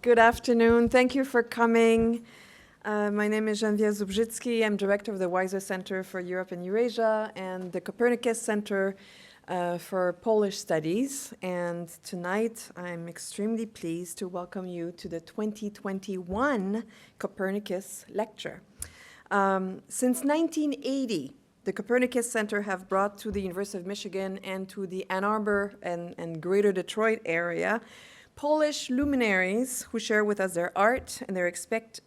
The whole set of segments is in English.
Good afternoon. Thank you for coming. My name is Geneviève Zubrzicki. I'm director of the Weiser Center for Europe and Eurasia and the Copernicus Center for Polish Studies. And tonight, I'm extremely pleased to welcome you to the 2021 Copernicus Lecture. Since 1980, the Copernicus Center have brought to the University of Michigan and to the Ann Arbor and Greater Detroit area Polish luminaries who share with us their art and their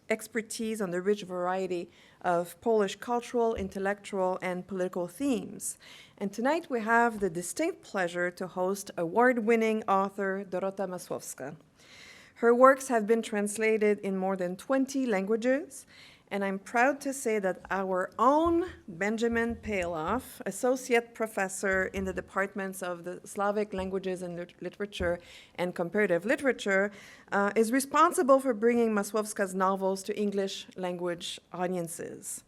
expertise on the rich variety of Polish cultural, intellectual, and political themes. And tonight we have the distinct pleasure to host award-winning author Dorota Masłowska. Her works have been translated in more than 20 languages, and I'm proud to say that our own Benjamin Paloff, associate professor in the departments of the Slavic languages and literature and comparative literature, is responsible for bringing Masłowska's novels to English language audiences.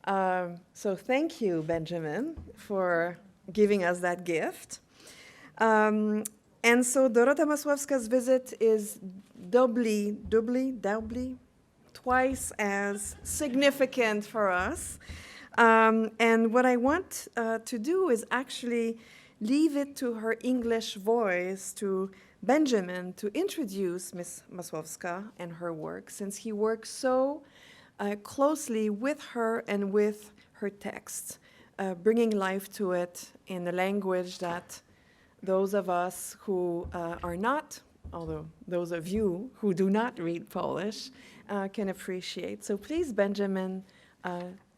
So thank you, Benjamin, for giving us that gift. And so Dorota Masłowska's visit is doubly, twice as significant for us. And what I want to do is actually leave it to her English voice, to Benjamin, to introduce Ms. Masłowska and her work, since he works so closely with her and with her texts, bringing life to it in a language that those of us who are not, although those of you who do not read Polish, can appreciate. So please, Benjamin,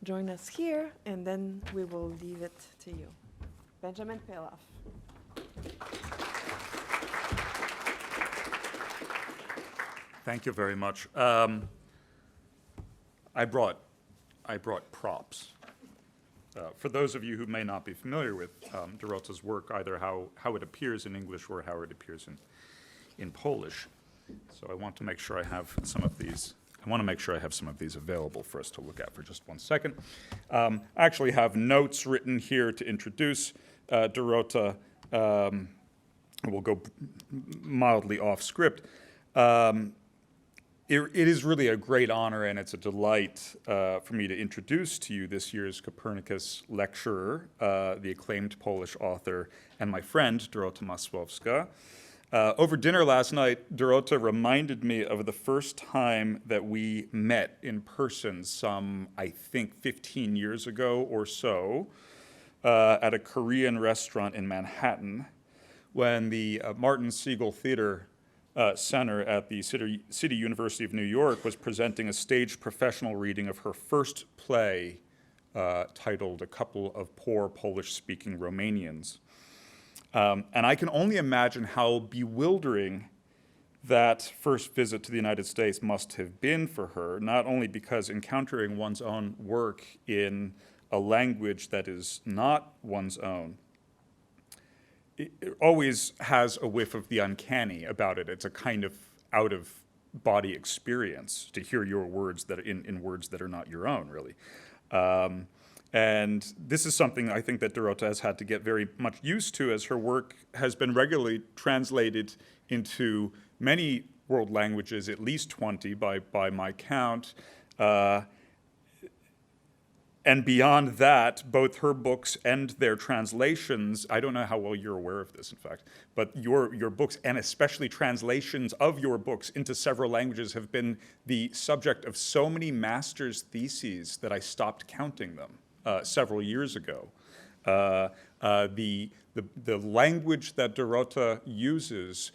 join us here, and then we will leave it to you. Benjamin Paloff. Thank you very much. I brought props. For those of you who may not be familiar with Dorota's work, either how it appears in English or how it appears in Polish. So I want to make sure I have some of these. I want to make sure I have some of these available for us to look at for just 1 second. I actually have notes written here to introduce Dorota. We'll go mildly off script. It is really a great honor and it's a delight for me to introduce to you this year's Copernicus lecturer, the acclaimed Polish author and my friend, Dorota Masłowska. Over dinner last night, Dorota reminded me of the first time that we met in person some, I think, 15 years ago or so at a Korean restaurant in Manhattan when the Martin Segal Theater Center at the City University of New York was presenting a staged professional reading of her first play titled A Couple of Poor Polish-Speaking Romanians. And I can only imagine how bewildering that first visit to the United States must have been for her, not only because encountering one's own work in a language that is not one's own, it always has a whiff of the uncanny about it. It's a kind of out-of-body experience to hear your words that in words that are not your own, really. And this is something I think that Dorota has had to get very much used to, as her work has been regularly translated into many world languages, at least 20 by my count. And beyond that, both her books and their translations, I don't know how well you're aware of this, in fact, but your books, and especially translations of your books into several languages, have been the subject of so many master's theses that I stopped counting them. Several years ago. The language that Dorota uses,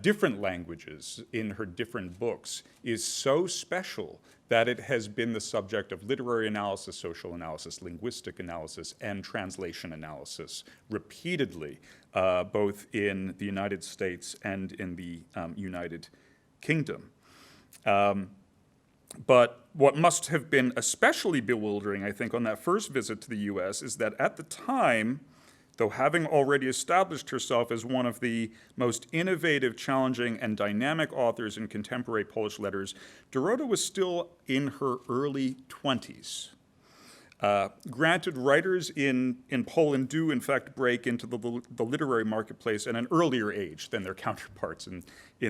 different languages in her different books, is so special that it has been the subject of literary analysis, social analysis, linguistic analysis, and translation analysis repeatedly, both in the United States and in the United Kingdom. But what must have been especially bewildering, I think, on that first visit to the US is that at the time, though having already established herself as one of the most innovative, challenging, and dynamic authors in contemporary Polish letters, Dorota was still in her early 20s. Granted, writers in Poland do, in fact, break into the literary marketplace at an earlier age than their counterparts in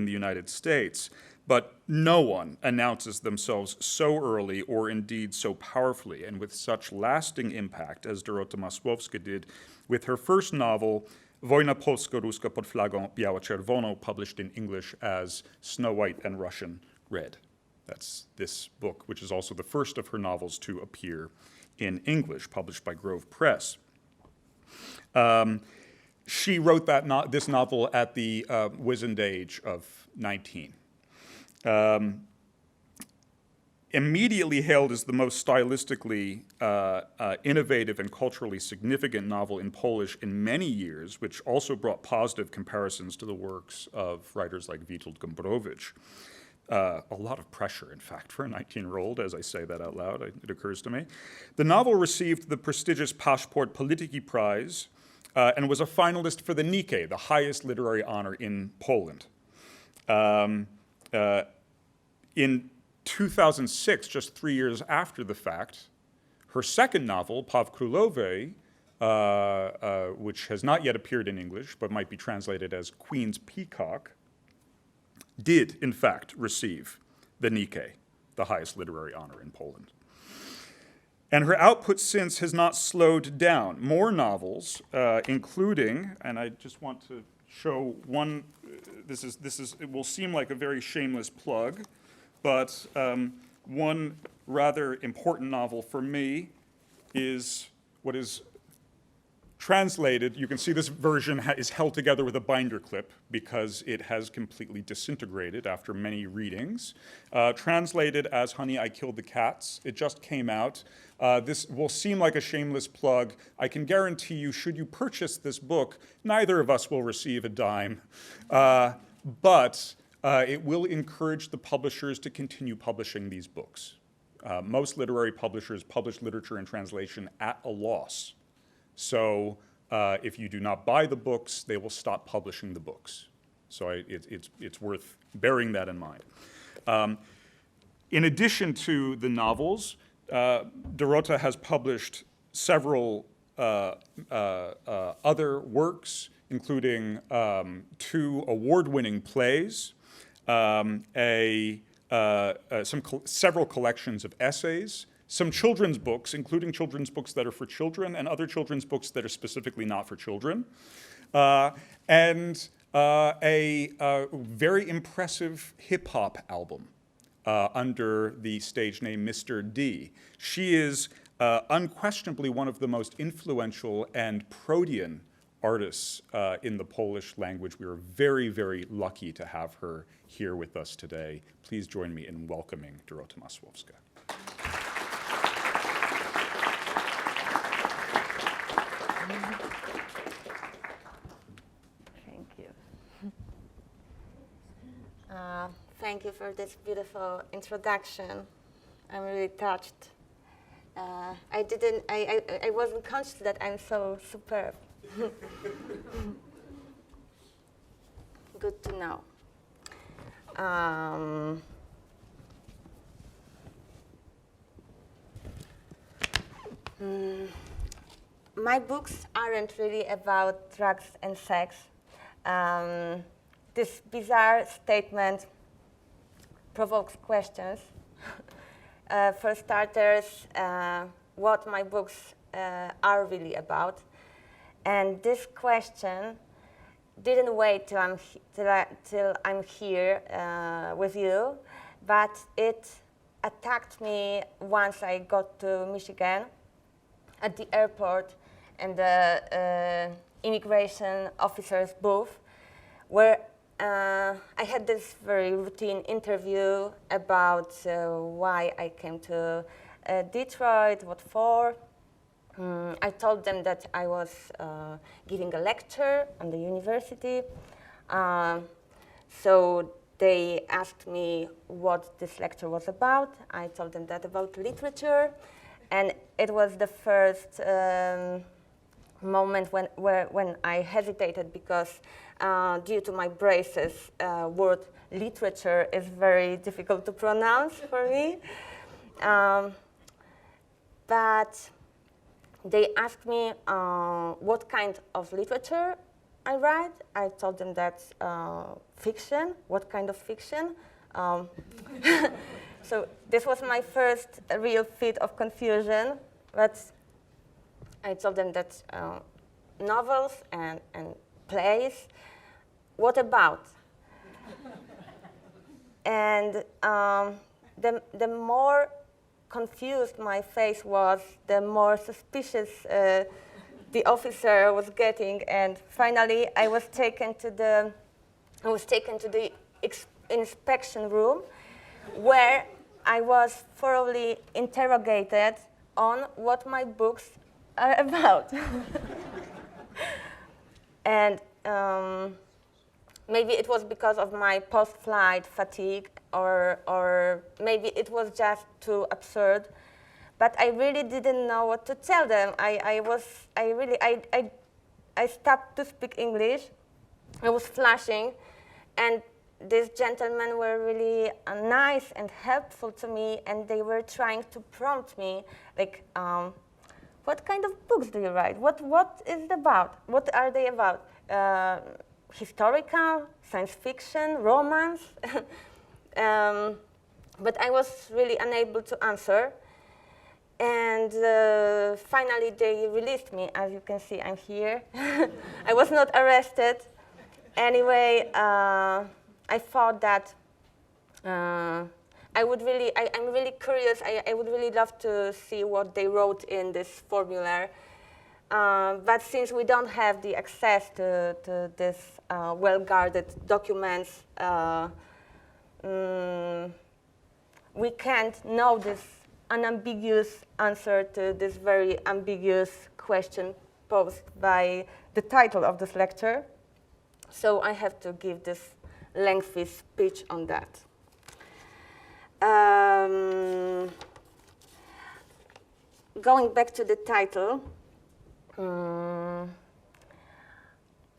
the United States. But no one announces themselves so early or indeed so powerfully and with such lasting impact as Dorota Masłowska did with her first novel, Wojna polsko-ruska pod flagą biało-czerwoną, published in English as Snow White and Russian Red. That's this book, which is also the first of her novels to appear in English, published by Grove Press. She wrote this novel at the wizened age of 19. Immediately hailed as the most stylistically innovative and culturally significant novel in Polish in many years, which also brought positive comparisons to the works of writers like Witold Gombrowicz. A lot of pressure, in fact, for a 19-year-old, as I say that out loud, it occurs to me. The novel received the prestigious Paszport Polityki Prize and was a finalist for the Nike, the highest literary honor in Poland. In 2006, just 3 years after the fact, her second novel, Paw Królowej, which has not yet appeared in English, but might be translated as Queen's Peacock, did, in fact, receive the Nike, the highest literary honor in Poland. And her output since has not slowed down. More novels, including, and I just want to show one, it will seem like a very shameless plug, but one rather important novel for me is what is translated. You can see this version is held together with a binder clip because it has completely disintegrated after many readings. Translated as Honey, I Killed the Cats. It just came out. This will seem like a shameless plug. I can guarantee you, should you purchase this book, neither of us will receive a dime. But it will encourage the publishers to continue publishing these books. Most literary publishers publish literature and translation at a loss. So if you do not buy the books, they will stop publishing the books. So it's worth bearing that in mind. In addition to the novels, Dorota has published several other works, including 2 award-winning plays, several collections of essays, some children's books, including children's books that are for children and other children's books that are specifically not for children, and a very impressive hip-hop album under the stage name Mr. D. She is unquestionably one of the most influential and protean artists in the Polish language. We are very, very lucky to have her here with us today. Please join me in welcoming Dorota Masłowska. Thank you. Thank you for this beautiful introduction. I'm really touched. I wasn't conscious that I'm so superb. Good to know. My books aren't really about drugs and sex. This bizarre statement provokes questions. For starters, what my books are really about. And this question didn't wait till I'm here with you, but it attacked me once I got to Michigan at the airport and the immigration officer's booth, where I had this very routine interview about why I came to Detroit, what for. I told them that I was giving a lecture on the university. So they asked me what this lecture was about. I told them that about literature. And it was the first moment when I hesitated because due to my braces, word literature is very difficult to pronounce for me. But they asked me what kind of literature I write. I told them that's fiction. What kind of fiction? So this was my first real fit of confusion, but I told them that novels and plays. What about? And the more confused my face was, the more suspicious the officer was getting, and finally I was taken to the inspection room, where I was thoroughly interrogated on what my books are about. And maybe it was because of my post-flight fatigue, or maybe it was just too absurd, but I really didn't know what to tell them. I stopped to speak English. I was flushing, and these gentlemen were really nice and helpful to me, and they were trying to prompt me, like, what kind of books do you write? What is it about? What are they about? Historical, science fiction, romance? But I was really unable to answer. And finally, they released me. As you can see, I'm here. I was not arrested. Anyway, I thought that I'm really curious. I would really love to see what they wrote in this formula. But since we don't have the access to this well-guarded documents, we can't know this unambiguous answer to this very ambiguous question posed by the title of this lecture. So I have to give this lengthy speech on that. Going back to the title,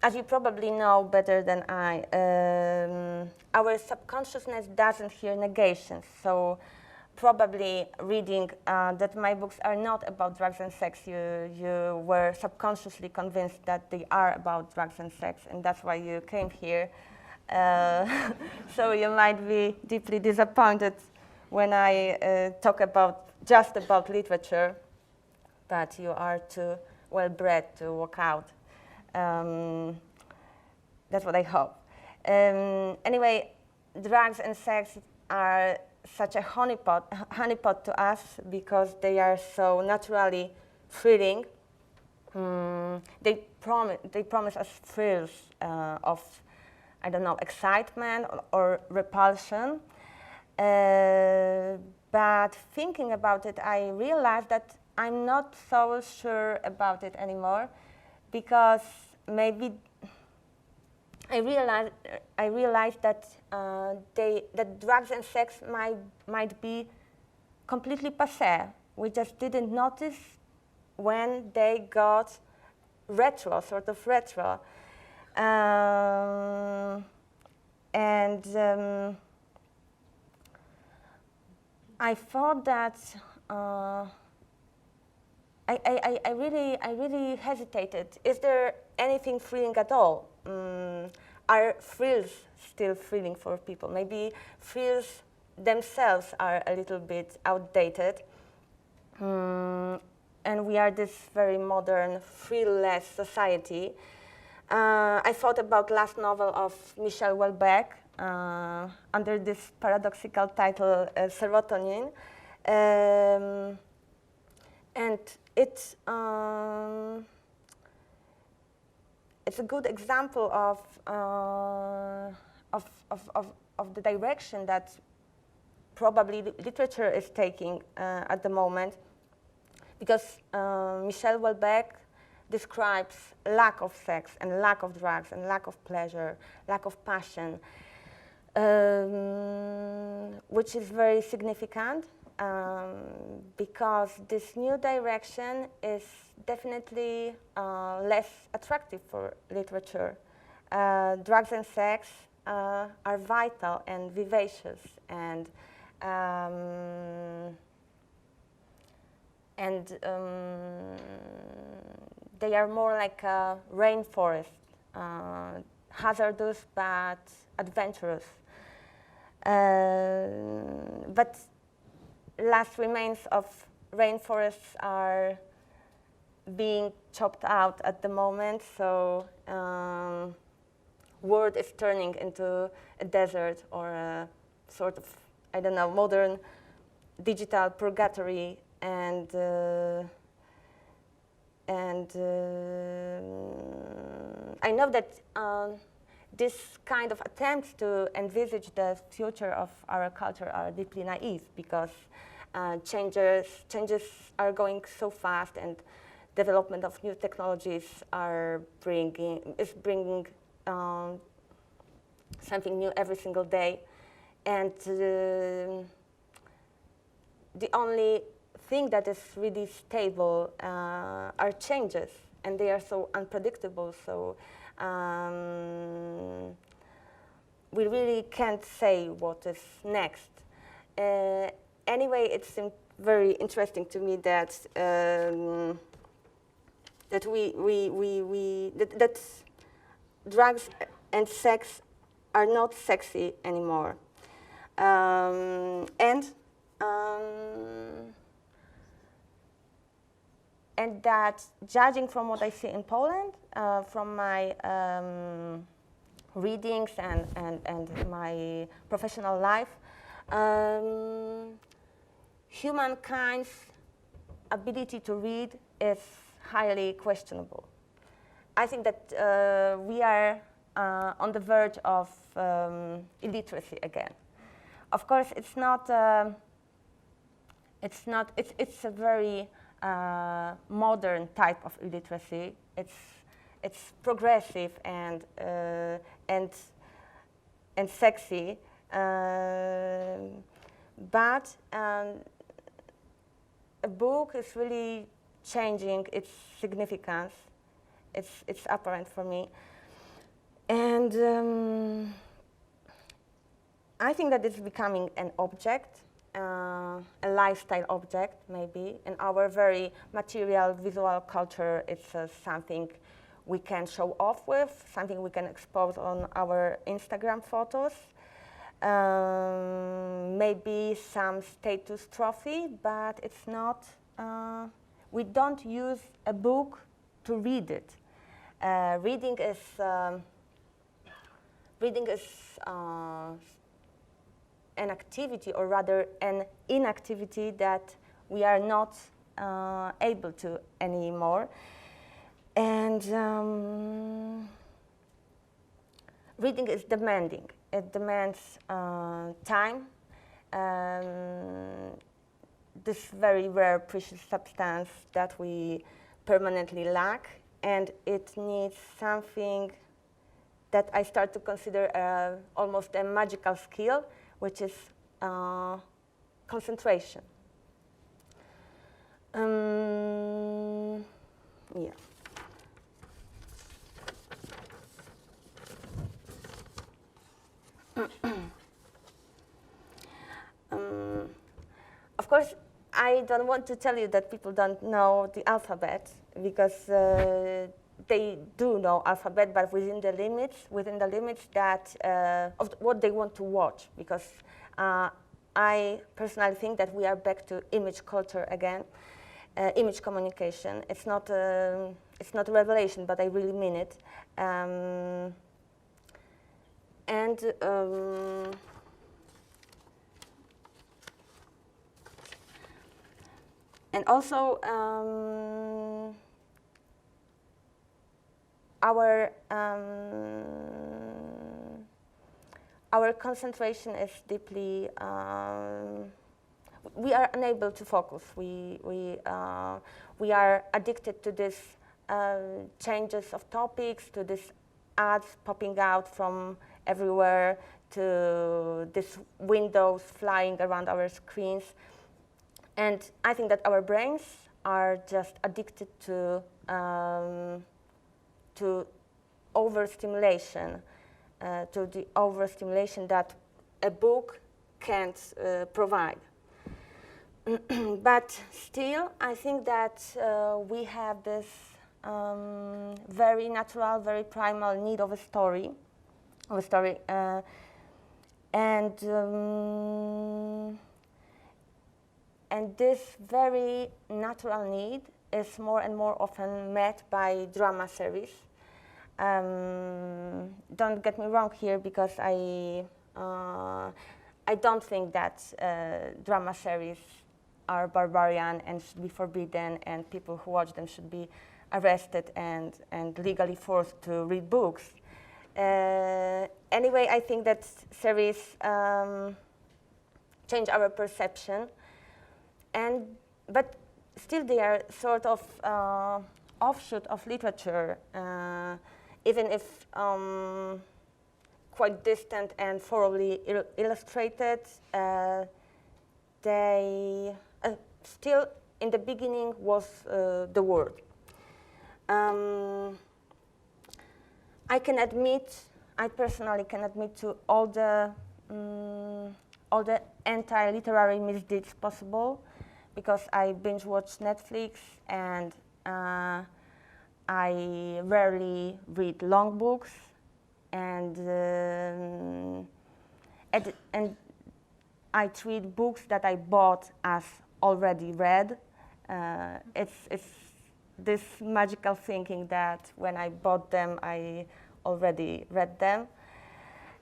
as you probably know better than I, our subconsciousness doesn't hear negations. So probably reading that my books are not about drugs and sex, you were subconsciously convinced that they are about drugs and sex, and that's why you came here. So you might be deeply disappointed when I talk just about literature, but you are too well-bred to walk out. That's what I hope. Anyway, drugs and sex are such a honeypot to us because they are so naturally thrilling. They promise us thrills of, I don't know, excitement or repulsion. But thinking about it, I realized that I'm not so sure about it anymore, because maybe I realized that that drugs and sex might be completely passé. We just didn't notice when they got sort of retro. I thought that I really hesitated. Is there anything thrilling at all? Are thrills still thrilling for people? Maybe thrills themselves are a little bit outdated. And we are this very modern, thrill-less society. I thought about last novel of Michel Houellebecq under this paradoxical title, Serotonin. And it's a good example of the direction that probably literature is taking at the moment, because Michel Houellebecq describes lack of sex and lack of drugs and lack of pleasure, lack of passion, which is very significant. Because this new direction is definitely less attractive for literature. Drugs and sex are vital and vivacious, and they are more like a rainforest, hazardous but adventurous. But last remains of rainforests are being chopped out at the moment, so world is turning into a desert or a sort of, I don't know, modern digital purgatory, and I know that this kind of attempts to envisage the future of our culture are deeply naive, because changes are going so fast, and development of new technologies is bringing something new every single day, and the only thing that is really stable are changes, and they are so unpredictable. So we really can't say what is next. Anyway, it's very interesting to me that that drugs and sex are not sexy anymore, and that, judging from what I see in Poland, from my readings and my professional life, humankind's ability to read is highly questionable. I think that we are on the verge of illiteracy again. Of course, it's a very modern type of illiteracy. It's progressive and sexy, but a book is really changing its significance. It's apparent for me, and I think that it's becoming an object. A lifestyle object, maybe. In our very material, visual culture, it's something we can show off with, something we can expose on our Instagram photos, maybe some status trophy, but it's not, we don't use a book to read it. Reading is an activity, or rather an inactivity, that we are not able to anymore. And reading is demanding. It demands time, this very rare, precious substance that we permanently lack, and it needs something that I start to consider almost a magical skill, which is concentration. Yeah. Of course, I don't want to tell you that people don't know the alphabet, because they do know alphabet, but within the limits that of what they want to watch. Because I personally think that we are back to image culture again, image communication. It's not a revelation, but I really mean it. And also, our concentration is deeply. We are unable to focus. We are addicted to this changes of topics, to this ads popping out from everywhere, to these windows flying around our screens. And I think that our brains are just addicted to overstimulation, to the overstimulation that a book can't provide. But still, I think that we have this very natural, very primal need of a story, and this very natural need is more and more often met by drama series. Don't get me wrong here, because I don't think that drama series are barbarian and should be forbidden, and people who watch them should be arrested and legally forced to read books. Anyway, I think that series change our perception, but still they are sort of offshoot of literature, even if quite distant and thoroughly illustrated. They still, in the beginning, was the word. I personally can admit to all the anti-literary misdeeds possible, because I binge watch Netflix, and I rarely read long books, and I treat books that I bought as already read. It's this magical thinking that when I bought them, I already read them.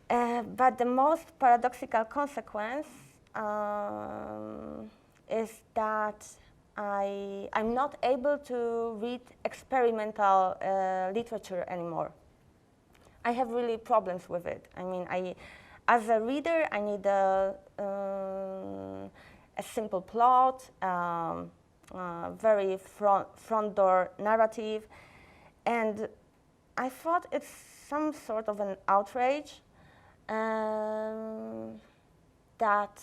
But the most paradoxical consequence is that I'm not able to read experimental literature anymore. I have really problems with it. I mean, as a reader, I need a simple plot, very front door narrative, and I thought it's some sort of an outrage that,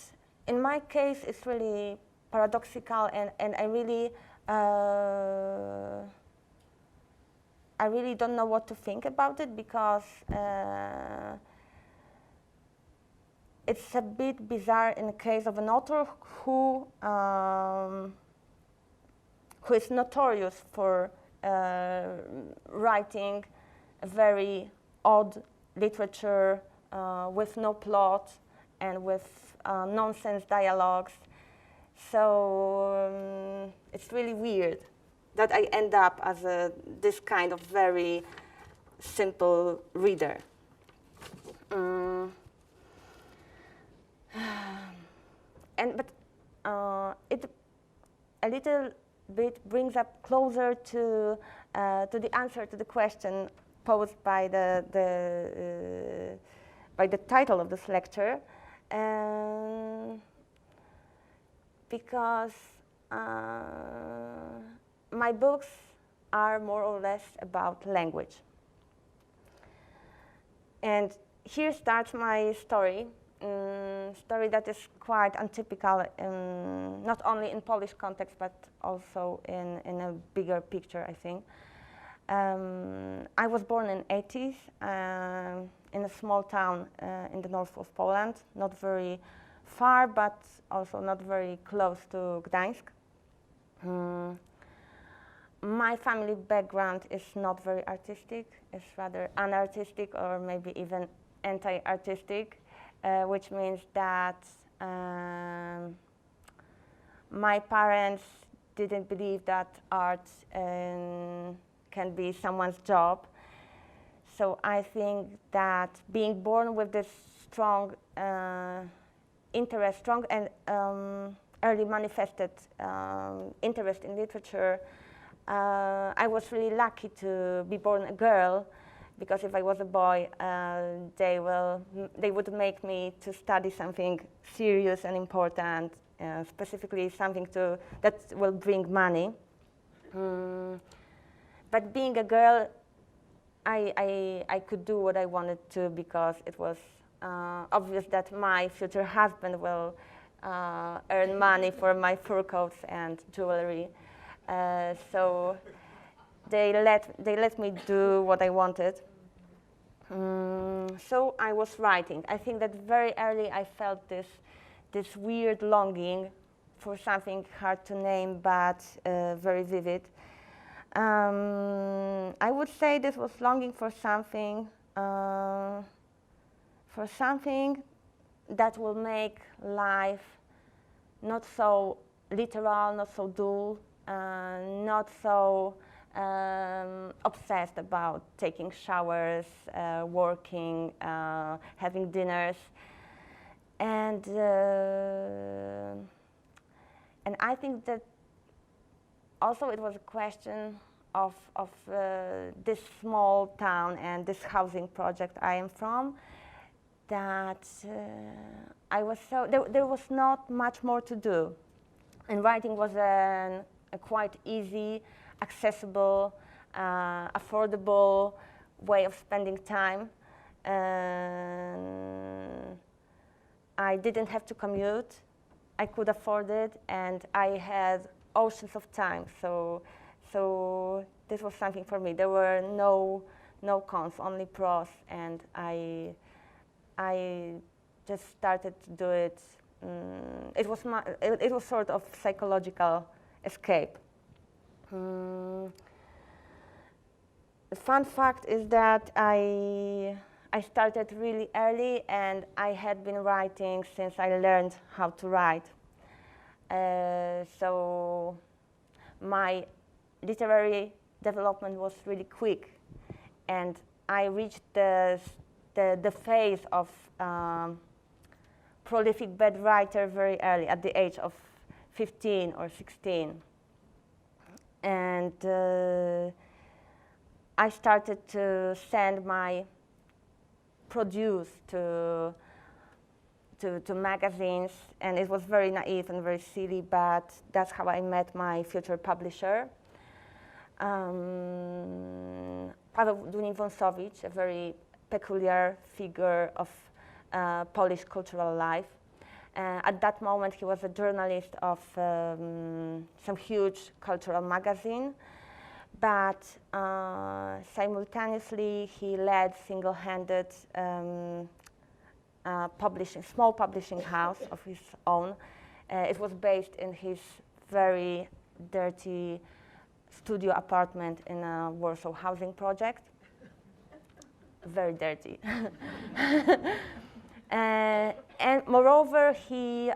in my case, it's really paradoxical, and I really don't know what to think about it, because it's a bit bizarre in the case of an author who is notorious for writing a very odd literature with no plot and with nonsense dialogues. So it's really weird that I end up as this kind of very simple reader. But it a little bit brings up closer to the answer to the question posed by the title of this lecture, because my books are more or less about language. And here starts my story. Story that is quite untypical, not only in Polish context, but also in a bigger picture, I think. I was born in the 80s in a small town in the north of Poland, not very far, but also not very close to Gdańsk. My family background is not very artistic. It's rather unartistic, or maybe even anti-artistic. Which means that my parents didn't believe that art can be someone's job. So I think that being born with this strong interest, strong and early manifested interest in literature, I was really lucky to be born a girl. Because if I was a boy, they would make me to study something serious and important, specifically something that will bring money. But being a girl, I could do what I wanted to, because it was obvious that my future husband will earn money for my fur coats and jewelry. So they let me do what I wanted. So I was writing. I think that very early I felt this weird longing for something hard to name, but very vivid. I would say this was longing for something that will make life not so literal, not so dull, not so obsessed about taking showers, working, having dinners, and I think that also it was a question of this small town and this housing project I am from, that there was not much more to do, and writing was a quite easy, accessible, affordable way of spending time. I didn't have to commute, I could afford it, and I had oceans of time, so this was something for me. There were no cons, only pros, and I just started to do it. It was sort of psychological escape. The fun fact is that I started really early, and I had been writing since I learned how to write. So my literary development was really quick, and I reached the phase of prolific bad writer very early, at the age of 15 or 16. And I started to send my produce to magazines, and it was very naive and very silly, but that's how I met my future publisher. Paweł Dunin-Wąsowicz, a very peculiar figure of Polish cultural life. At that moment, he was a journalist of some huge cultural magazine, but simultaneously he led single-handed small publishing house of his own. It was based in his very dirty studio apartment in a Warsaw housing project. Very dirty. And moreover, he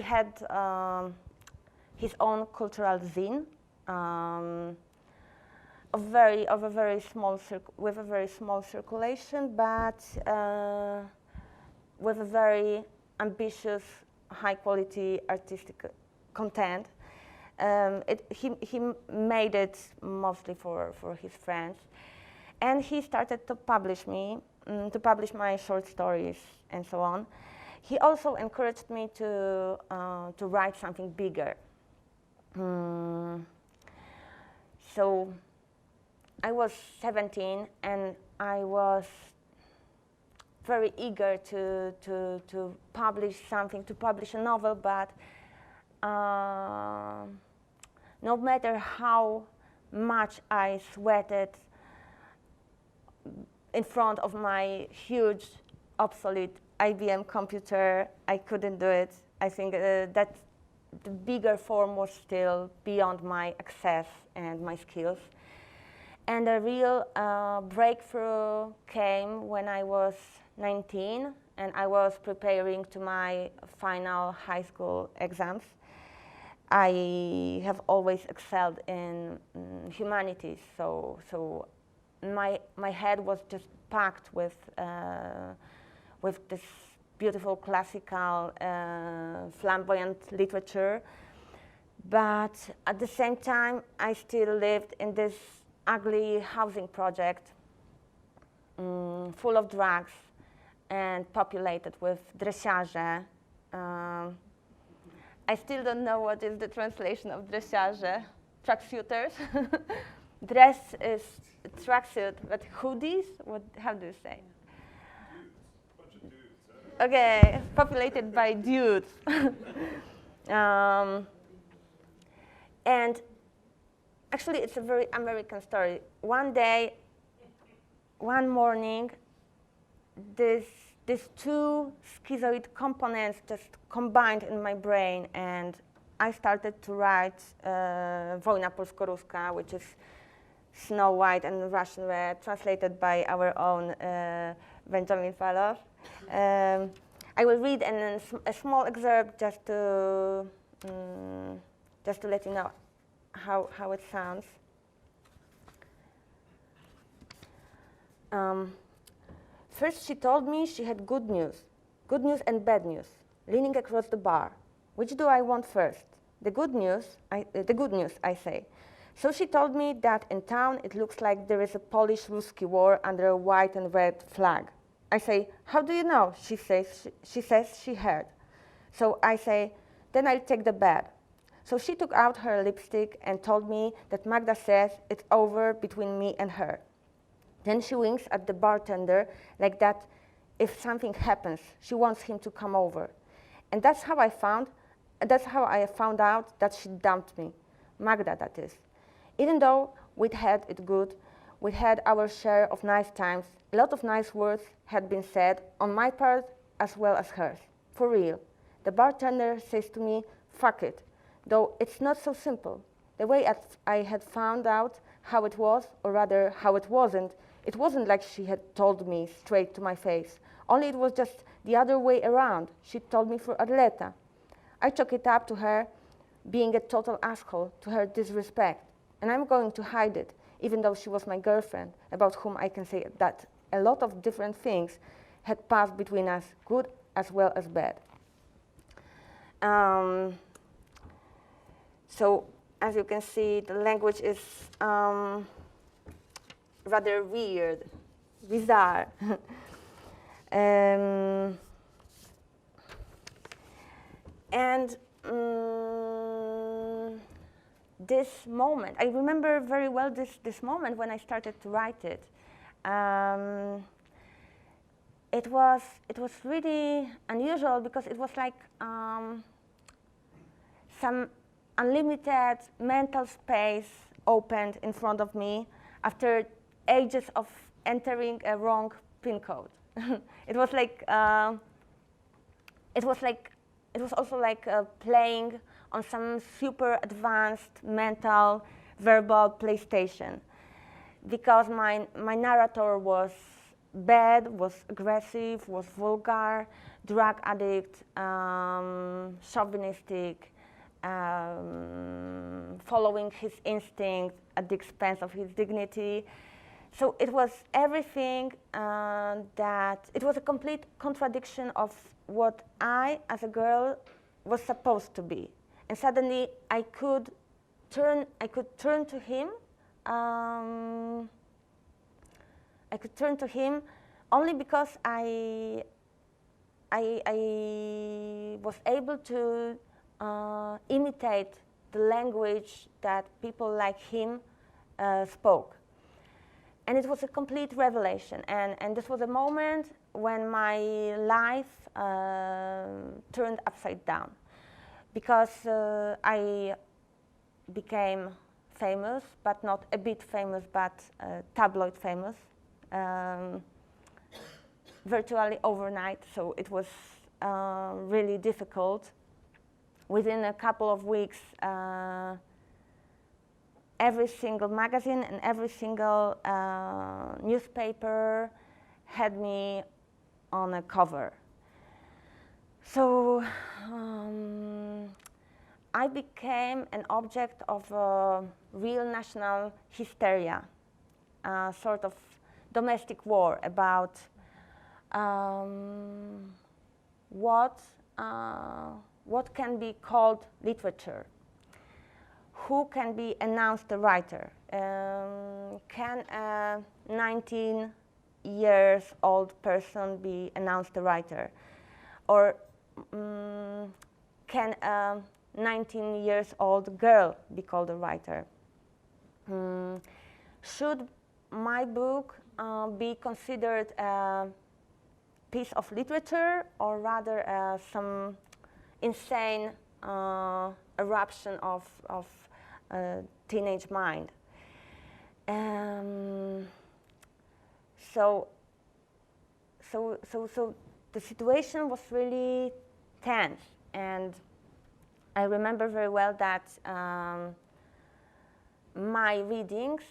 had his own cultural zine with a very small circulation, but with a very ambitious, high-quality artistic content. He made it mostly for his friends, and he started to publish my short stories and so on. He also encouraged me to write something bigger. So I was 17, and I was very eager to publish something, to publish a novel, but no matter how much I sweated in front of my huge, obsolete IBM computer, I couldn't do it. I think that the bigger form was still beyond my access and my skills. And a real breakthrough came when I was 19, and I was preparing to my final high school exams. I have always excelled in humanities, so my head was just packed with this beautiful classical flamboyant literature. But at the same time, I still lived in this ugly housing project, full of drugs and populated with dresiarze. I still don't know what is the translation of dresiarze. Tracksuiters. Dress is tracksuit, but hoodies? How do you say? Bunch of dudes. Okay, populated by dudes. And actually, it's a very American story. One morning, these two schizoid components just combined in my brain, and I started to write Wojna Polsko-Ruska, which is Snow White and Russian Red, translated by our own Benjamin Falow. I will read a small excerpt just to let you know how it sounds. First, she told me she had good news and bad news, leaning across the bar. Which do I want first? The good news, I say. So she told me that in town it looks like there is a Polish-Ruski war under a white and red flag. I say, how do you know? She says she heard. So I say, then I'll take the bad. So she took out her lipstick and told me that Magda says it's over between me and her. Then she winks at the bartender like that if something happens, she wants him to come over. And that's how I found out that she dumped me. Magda, that is. Even though we'd had it good, we had our share of nice times, a lot of nice words had been said on my part as well as hers. For real. The bartender says to me, fuck it, though it's not so simple. The way I had found out how it was, or rather how it wasn't like she had told me straight to my face. Only it was just the other way around. She told me for Arleta. I chalk it up to her being a total asshole, to her disrespect. And I'm going to hide it, even though she was my girlfriend, about whom I can say that a lot of different things had passed between us, good as well as bad. So, as you can see, the language is rather weird, bizarre. This moment, I remember very well this moment when I started to write it. It was really unusual because it was like some unlimited mental space opened in front of me after ages of entering a wrong PIN code. It was also like playing on some super advanced mental verbal PlayStation, because my narrator was bad, was aggressive, was vulgar, drug addict, chauvinistic, following his instinct at the expense of his dignity. So it was everything it was a complete contradiction of what I, as a girl, was supposed to be. And suddenly I could turn to him. I could turn to him only because I was able to imitate the language that people like him spoke. And it was a complete revelation. And this was a moment when my life turned upside down. Because I became famous, but not a bit famous, but tabloid famous, virtually overnight. So it was really difficult. Within a couple of weeks, every single magazine and every single newspaper had me on a cover. So I became an object of real national hysteria, a sort of domestic war about what can be called literature. Who can be announced a writer? Can a 19-year-old person be announced a writer? Or can a 19-year-old girl be called a writer? Should my book be considered a piece of literature, or rather some insane eruption of teenage mind? So the situation was really tense, and I remember very well that my readings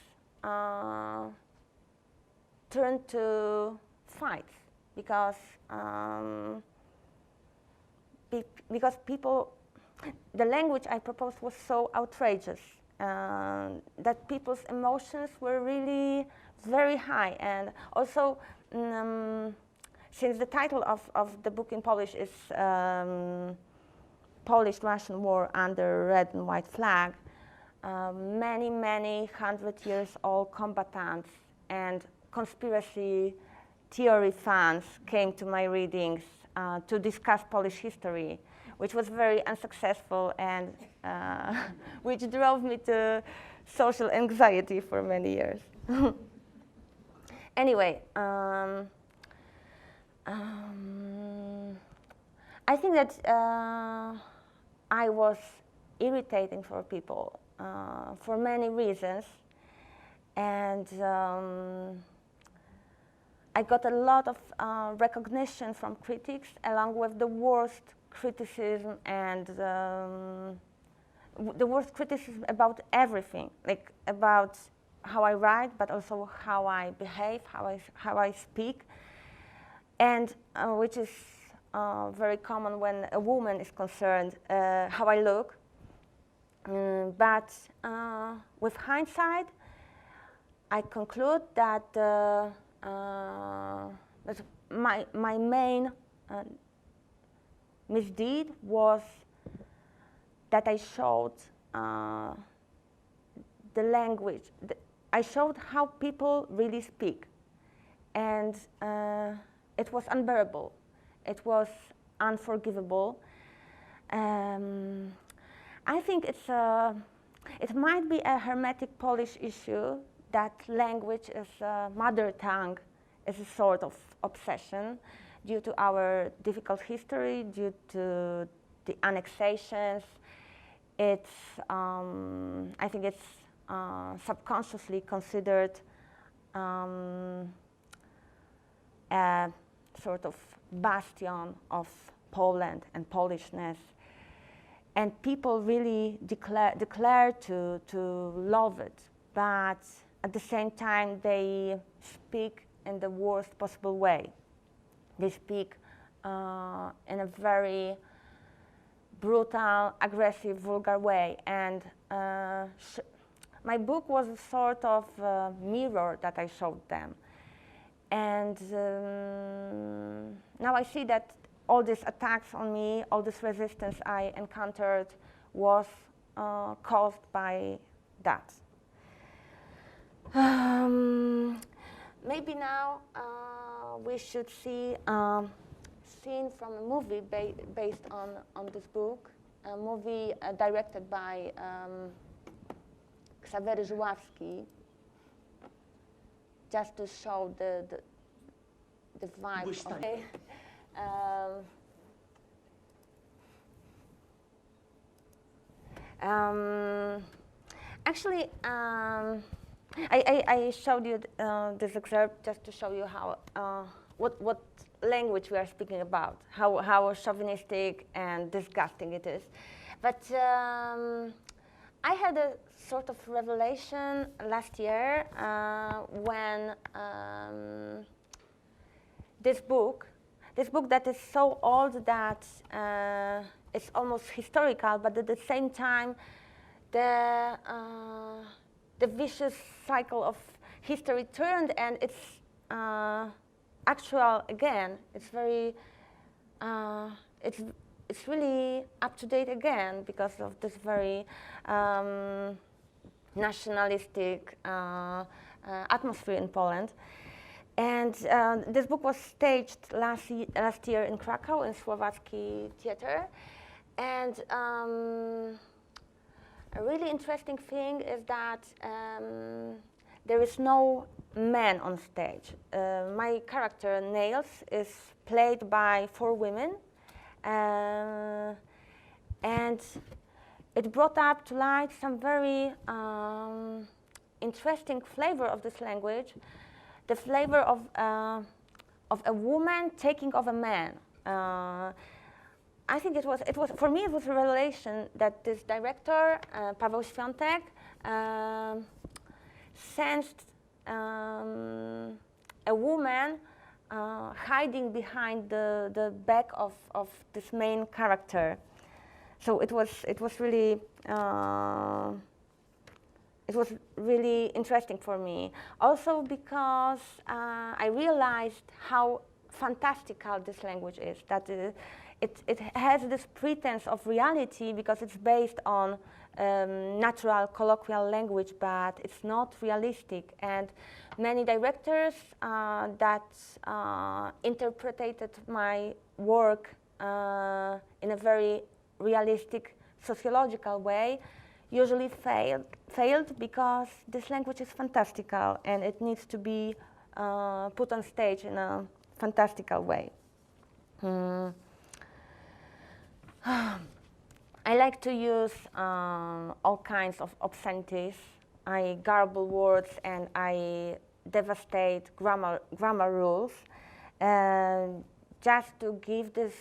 turned to fights because people, the language I proposed was so outrageous that people's emotions were really very high. And also, since the title of the book in Polish is Polish-Russian War Under Red and White Flag, many 100-year-old combatants and conspiracy theory fans came to my readings to discuss Polish history, which was very unsuccessful and which drove me to social anxiety for many years. Anyway, I think that I was irritating for people for many reasons, and I got a lot of recognition from critics, along with the worst criticism and the worst criticism about everything, like about how I write, but also how I behave, how I speak, and which is very common when a woman is concerned, how I look. But with hindsight, I conclude that my main misdeed was that I showed the language. I showed how people really speak, and it was unbearable. It was unforgivable. I think it might be a Hermetic Polish issue that language as a mother tongue is a sort of obsession due to our difficult history, due to the annexations. It's, I think it's subconsciously considered a sort of bastion of Poland and Polishness. And people really declare to love it, but at the same time they speak in the worst possible way. They speak in a very brutal, aggressive, vulgar way. And my book was a sort of mirror that I showed them. And now I see that all these attacks on me, all this resistance I encountered was caused by that. Maybe now we should see a scene from a movie based on this book, a movie directed by Żuławski, just to show the vibe. Okay. Actually, I showed you this excerpt just to show you how what language we are speaking about, how chauvinistic and disgusting it is. But I had a sort of revelation last year when this book that is so old that it's almost historical, but at the same time, the vicious cycle of history turned, and it's actual again. It's very, it's really up to date again because of this very nationalistic atmosphere in Poland. And this book was staged last year in Krakow in Słowacki Theater. And a really interesting thing is that there is no man on stage. My character, Nails, is played by 4 women. And it brought up to light some very interesting flavor of this language, the flavor of a woman taking of a man. I think it was for me it was a revelation that this director, Paweł Świątek, sensed a woman hiding behind the back of this main character. So it was really interesting for me. Also because I realized how fantastical this language is. That it has this pretense of reality because it's based on natural colloquial language, but it's not realistic. And many directors that interpreted my work in a very realistic sociological way usually failed because this language is fantastical and it needs to be put on stage in a fantastical way. I like to use all kinds of obscenities. I garble words and I devastate grammar rules just to give this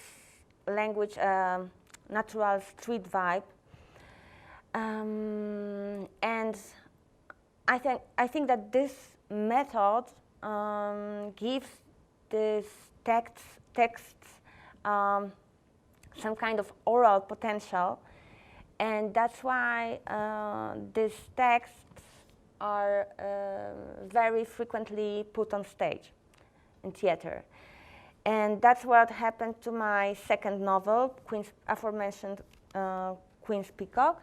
language a natural street vibe. And I think that this method gives these texts some kind of oral potential, and that's why these texts are very frequently put on stage in theater. And that's what happened to my second novel, aforementioned Queen's Peacock,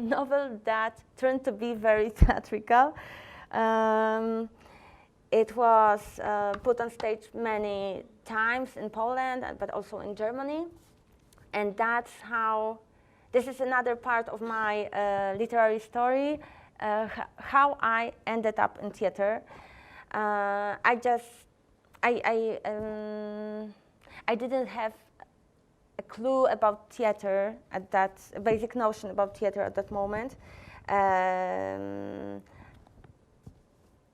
novel that turned to be very theatrical. It was put on stage many times in Poland, but also in Germany. And that's how, this is another part of my literary story, how I ended up in theater. I didn't have a clue about theater at that, a basic notion about theater at that moment.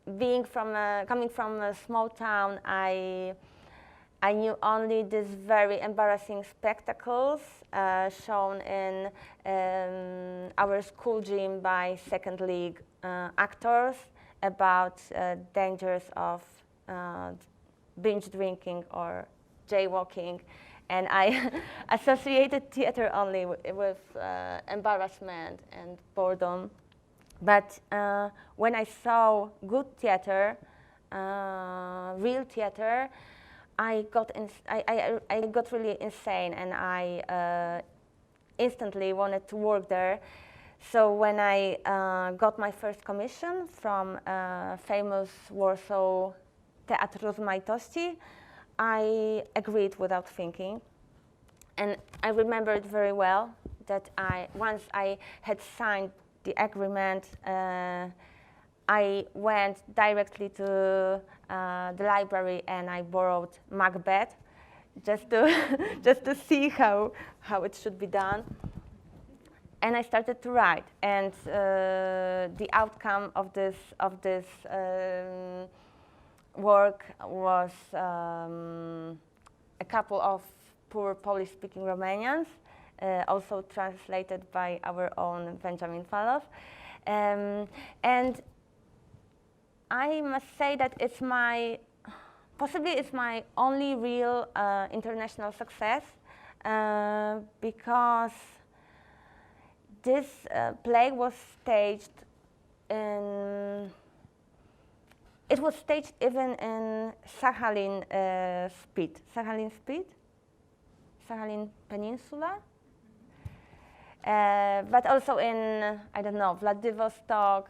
Coming from a small town, I knew only these very embarrassing spectacles shown in our school gym by second league actors about dangers of binge drinking or jaywalking. And I associated theater only with embarrassment and boredom. But when I saw good theater, real theater, I got really insane, and I instantly wanted to work there. So when I got my first commission from famous Warsaw Teatr Rozmaitości, I agreed without thinking. And I remember it very well that once I had signed the agreement, I went directly to the library and I borrowed Macbeth just to see how it should be done. And I started to write, and the outcome of this work was a couple of poor Polish-speaking Romanians, also translated by our own Benjamin Falow. And I must say that possibly it's my only real international success, because this play was staged it was staged even in Sakhalin Peninsula, but also in, I don't know, Vladivostok,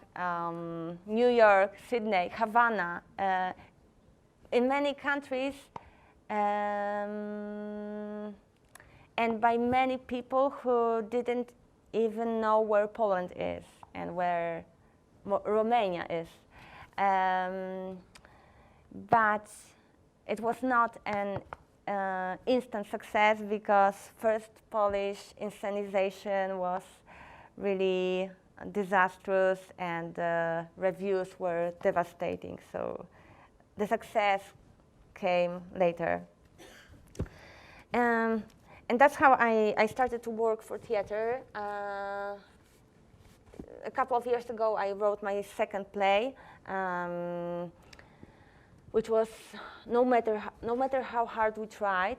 New York, Sydney, Havana, in many countries, and by many people who didn't even know where Poland is and where Romania is. But it was not an instant success, because first Polish inscenization was really disastrous and the reviews were devastating. So the success came later. And that's how I started to work for theater. A couple of years ago, I wrote my second play, which was no matter how hard we tried.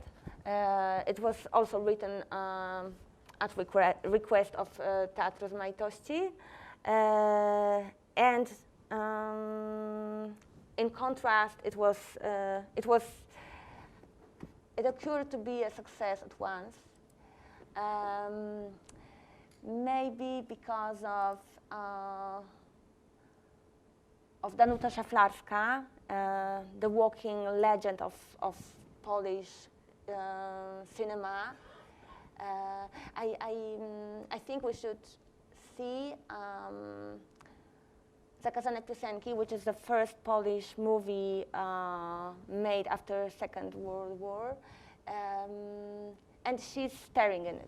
It was also written at request of Teatr Rozmaitości, and in contrast, it occurred to be a success at once. Maybe because of Danuta Szaflarska, the walking legend of Polish cinema. I think we should see Zakazane Piosenki, which is the first Polish movie made after Second World War, and she's starring in it.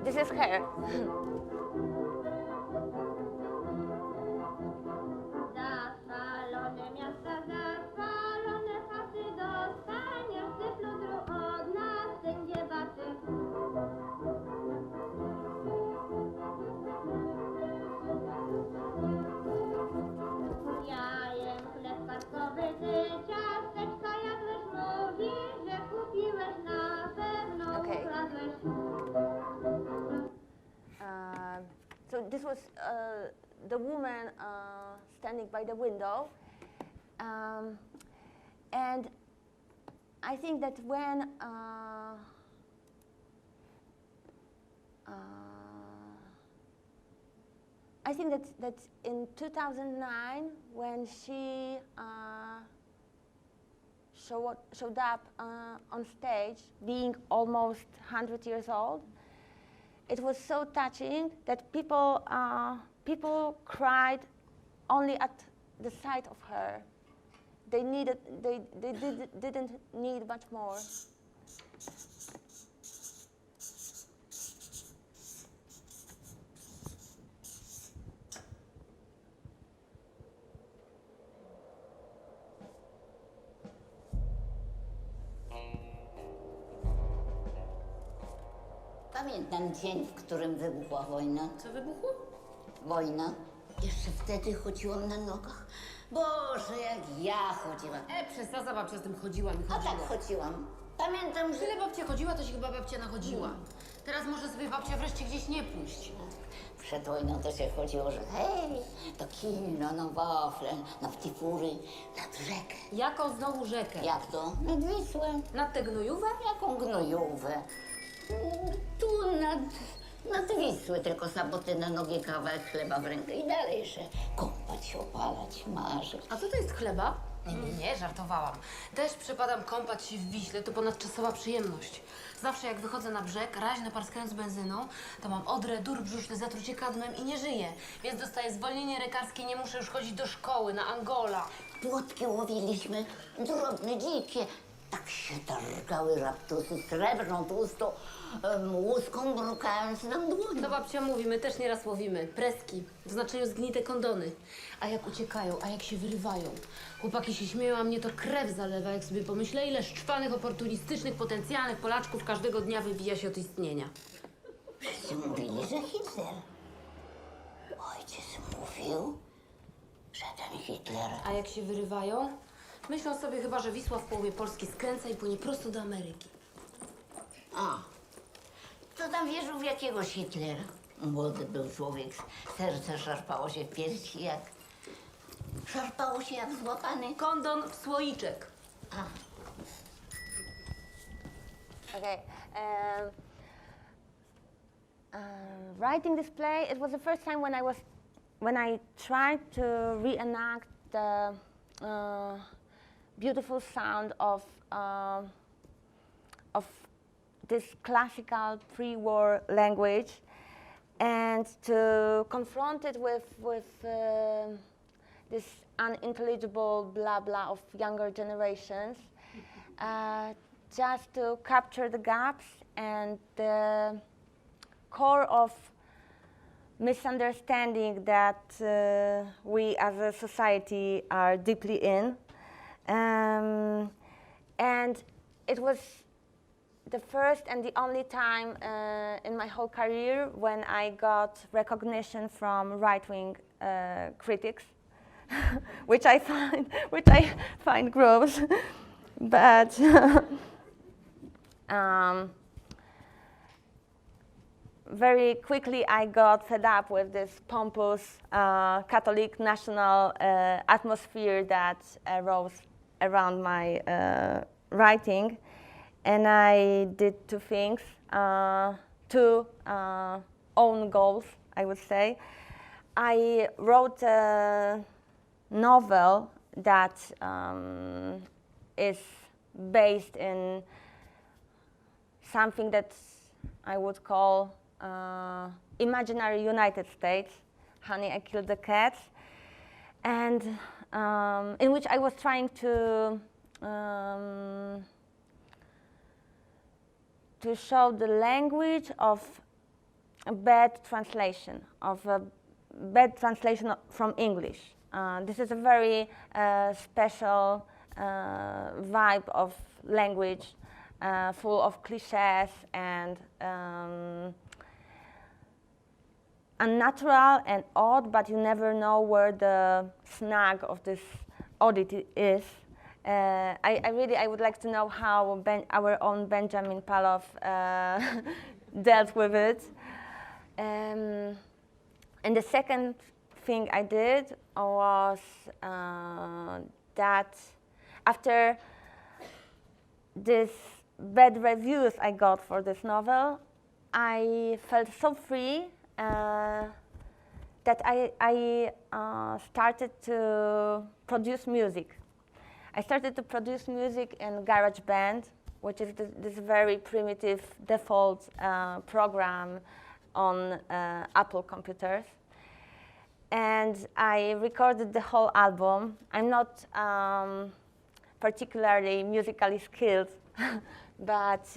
This is her. So this was the woman standing by the window, and I think that when that in 2009, when she showed up on stage, being almost 100 years old, it was so touching that people cried only at the sight of her. They didn't need much more. Pamiętam dzień, w którym wybuchła wojna. Co wybuchło? Wojna. Jeszcze wtedy chodziłam na nogach. Boże, jak ja chodziłam. Przestań, babcia z tym chodziła i A chodziła. tak chodziłam. Pamiętam, że... Tyle babcia chodziła, to się chyba babcia nachodziła. Teraz może sobie babcia wreszcie gdzieś nie pójść. Przed wojną to się chodziło, że hej, do kina, na wafle, na ptifury, nad rzekę. Jaką znowu rzekę? Jak to? Nad Wisłę. Nad tę gnojówę? Jaką gnojówę? Tu nad Wisły, tylko saboty na nogi, kawałek chleba w rękę i dalej jeszcze kąpać się, opalać, marzyć. A co to jest chleba? Nie, żartowałam. Też przepadam kąpać się w Wiśle, to ponadczasowa przyjemność. Zawsze jak wychodzę na brzeg, raźno parskając benzyną, to mam odrę, dur brzuszny, zatrucie kadmem i nie żyję. Więc dostaję zwolnienie lekarskie, nie muszę już chodzić do szkoły, na Angola. Płotki łowiliśmy, drobne, dzikie. Tak się targały raptusy srebrną, tłustą łuską, brukając nam dłoń. To babcia mówi, my też nieraz łowimy. Preski, w znaczeniu zgnite kondony. A jak uciekają, a jak się wyrywają. Chłopaki się śmieją, a mnie to krew zalewa, jak sobie pomyślę, ile szczwanych, oportunistycznych, potencjalnych Polaczków każdego dnia wywija się od istnienia. Wszyscy mówili, że Hitler. Ojciec mówił, że ten Hitler... A jak się wyrywają, myślą sobie chyba, że Wisła w połowie Polski skręca i płynie prosto do Ameryki. A, to tam wierzył w jakiegoś Hitlera. Młody był człowiek, serce szarpało się w piersi jak... Szarpało się jak złapany. Kondon w słoiczek. A, Okay. Writing this play, it was the first time when I tried to reenact beautiful sound of this classical pre-war language, and to confront it with this unintelligible blah blah of younger generations, just to capture the gaps and the core of misunderstanding that we as a society are deeply in. And it was the first and the only time in my whole career when I got recognition from right-wing critics, which I find gross, but very quickly I got fed up with this pompous Catholic national atmosphere that arose around my writing, and I did two things, two own goals, I would say. I wrote a novel that is based in something that I would call imaginary United States, Honey, I Killed the Cats, and in which I was trying to show the language of a bad translation, from English. This is a very special vibe of language, full of cliches and unnatural and odd, but you never know where the snag of this oddity is. I would like to know how our own Benjamin Paloff dealt with it. And the second thing I did was that after this bad reviews I got for this novel, I felt so free that I started to produce music. I started to produce music in GarageBand, which is this very primitive default program on Apple computers. And I recorded the whole album. I'm not particularly musically skilled, but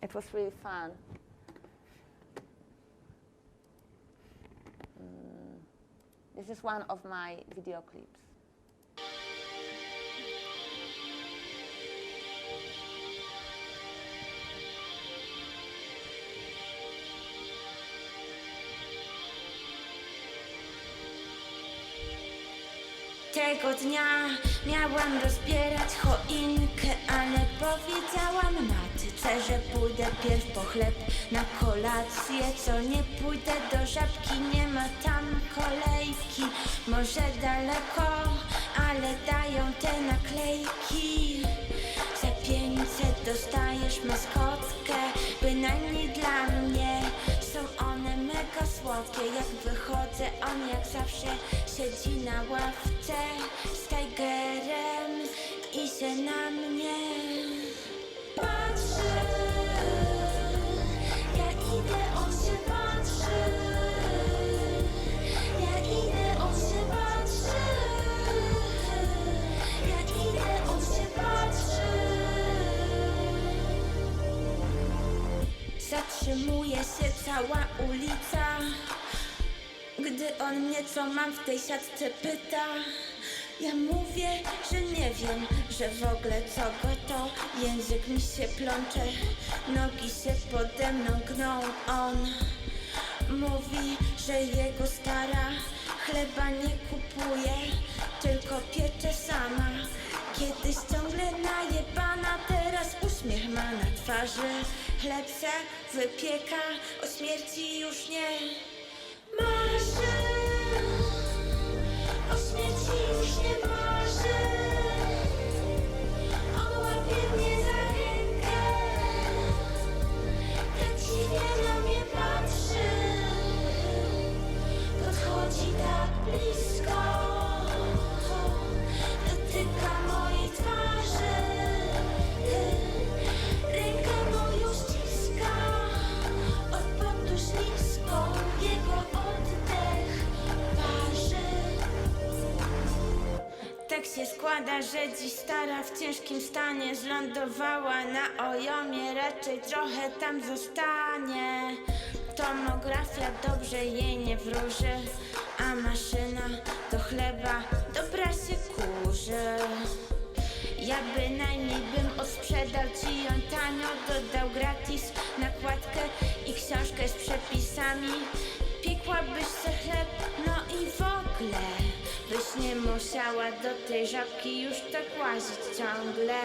it was really fun. This is one of my video clips. Tego dnia miałam rozbierać choinkę, ale powiedziałam matce, że pójdę pierw po chleb na kolację. Co nie pójdę do Żabki, nie ma tam kolejki. Może daleko, ale dają te naklejki. Za 500 dostajesz maskotkę, bynajmniej dla mnie. Są one mega słodkie, jak wychodzę, on jak zawsze siedzi na ławce z Tigerem i się na mnie patrzy. Ja idę, on się patrzy. Ja idę, on się patrzy. Ja idę, on się patrzy. Zatrzymuje się cała ulica, gdy on mnie, co mam w tej siatce, pyta. Ja mówię, że nie wiem, że w ogóle co go to. Język mi się plącze, nogi się pode mną gną. On mówi, że jego stara chleba nie kupuje, tylko piecze sama. Kiedyś ciągle najebana, teraz uśmiech ma na twarzy. Chleb se wypieka, o śmierci już nie marzy. O śmierci już nie marzy. On łapie mnie za rękę, tak dziwnie na mnie patrzy. Podchodzi tak blisko, dotyka mojej twarzy. się składa, że dziś stara w ciężkim stanie zlądowała na ojomie, raczej trochę tam zostanie. Tomografia dobrze jej nie wróży, a maszyna do chleba dobra się kurzy. Ja bynajmniej bym odsprzedał ci ją tanio, dodał gratis nakładkę i książkę z przepisami. Piekłabyś se chleb, no i w ogóle byś nie musiała do tej żabki już tak łazić ciągle.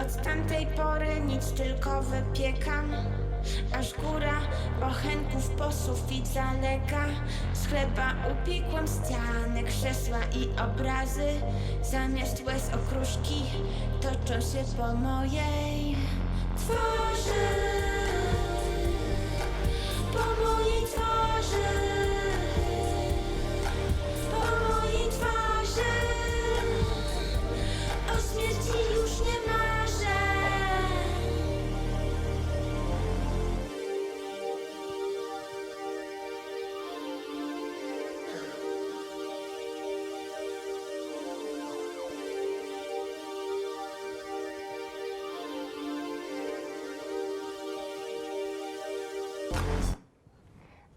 Od tamtej pory nic tylko wypiekam, aż góra bochenków po sufit zalega. Z chleba upiekłam ściany, krzesła i obrazy. Zamiast łez okruszki toczą się po mojej twarzy. Po mojej twarzy. Po mojej twarzy. O śmierci już nie marzę.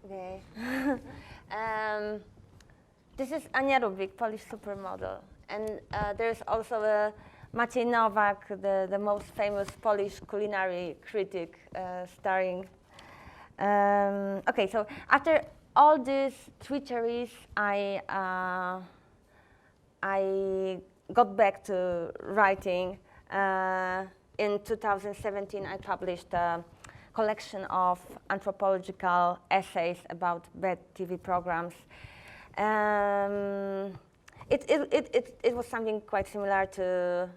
Okay. This is Ania Rubik, Polish supermodel. And there's also Maciej Nowak, the most famous Polish culinary critic, starring. Okay, so after all these treacheries, I got back to writing. In 2017, I published a collection of anthropological essays about bad TV programs. It was something quite similar to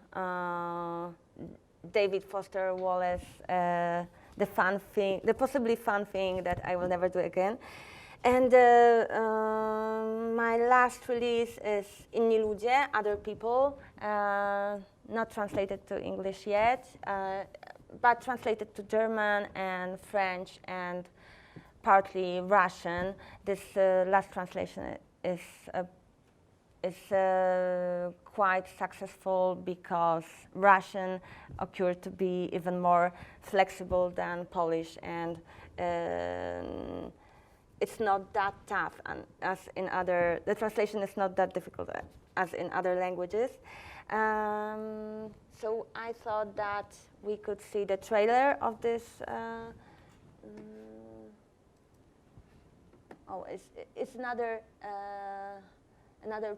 David Foster Wallace, the possibly fun thing that I will never do again. And my last release is Inni ludzie, Other People, not translated to English yet, but translated to German and French and partly Russian. This last translation is quite successful because Russian occurred to be even more flexible than Polish, and it's not that tough as in other. The translation is not that difficult as in other languages. So I thought that we could see the trailer of this. It's another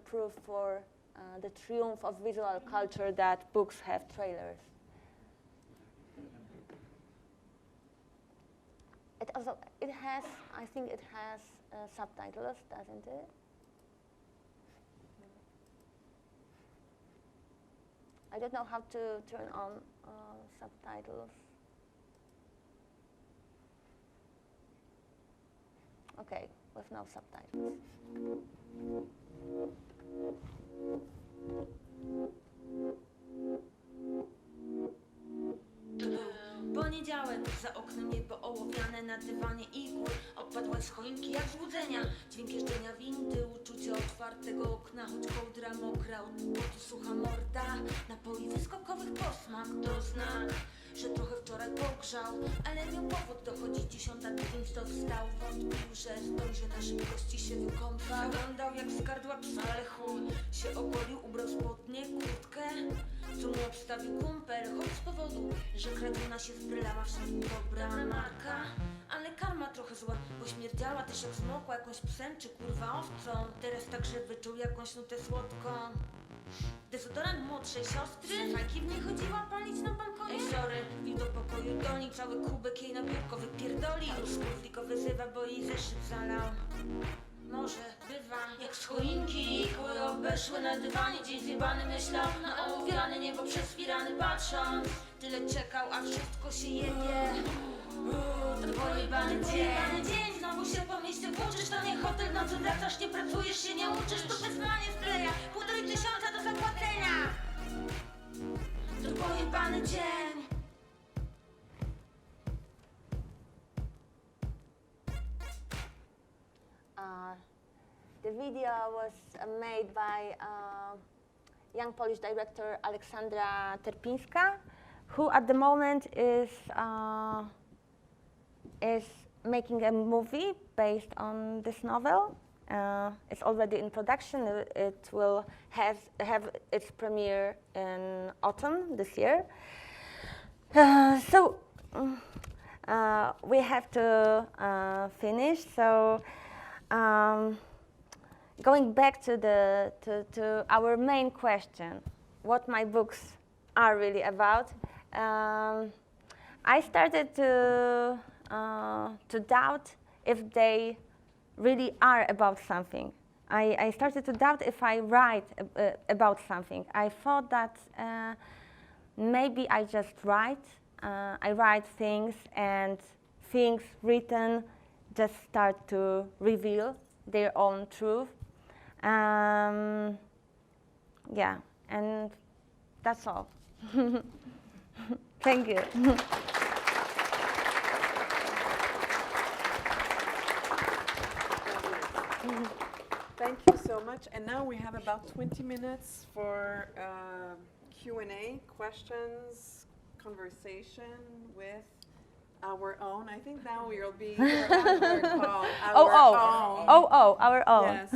proof for the triumph of visual culture that books have trailers. I think it has subtitles, doesn't it? I don't know how to turn on subtitles. Okay, with no subtitles. Poniedziałek, za oknem niebo ołowiane, na dywanie igły opadła z choinki jak złudzenia. Dźwięk jeżdżenia windy, uczucie otwartego okna, choć kołdra mokra, od potu sucha morda. Napoi wyskokowych posmak to znak, że trochę wczoraj pogrzał, ale miał powód dochodzić 10, więc to wstał. Wątpił, że zdąży na szybkości się wykąpał. Wyglądał jak z gardła psa, ale chuj się ogolił, ubrał spodnie, kurtkę. Co mu obstawi kumpel, choć z powodu, że krewuna się wbrylała w sąd dobra marka. Ale karma trochę zła, bo śmierdziała też jak smokła jakąś psem czy kurwa owcą. Teraz także wyczuł jakąś nutę słodką. Dezodorant młodszej siostry, fajki w niej chodziła palić na balkonie. Ej sorry, wbił do pokoju do niej, cały kubek jej na biurko wypierdolił. Skórnik go wyzywa, bo jej zeszyt zalał. Może bywa, jak z choinki kły obeszły na dywanie. Dzień zjebany myślał na ołowiane niebo przez firany patrząc. Tyle czekał, a wszystko się jebie. To pojebany dzień, znowu się po mieście włóczysz. To nie hotel, nocy wracasz, nie pracujesz, się nie uczysz. To wezwanie skleja, 1500 do zapłacenia. To pojebany dzień. The video was made by young Polish director Aleksandra Terpińska, who at the moment is making a movie based on this novel. It's already in production. It will have its premiere in autumn this year. So we have to finish. So. Going back to our main question, what my books are really about, I started to doubt if they really are about something. I started to doubt if I write about something. I thought that maybe I just write. I write things, and things written just start to reveal their own truth. Yeah, and that's all. Thank you. Thank you so much. And now we have about 20 minutes for Q&A, questions, conversation with our own. I think now we'll be called Our own. Yes,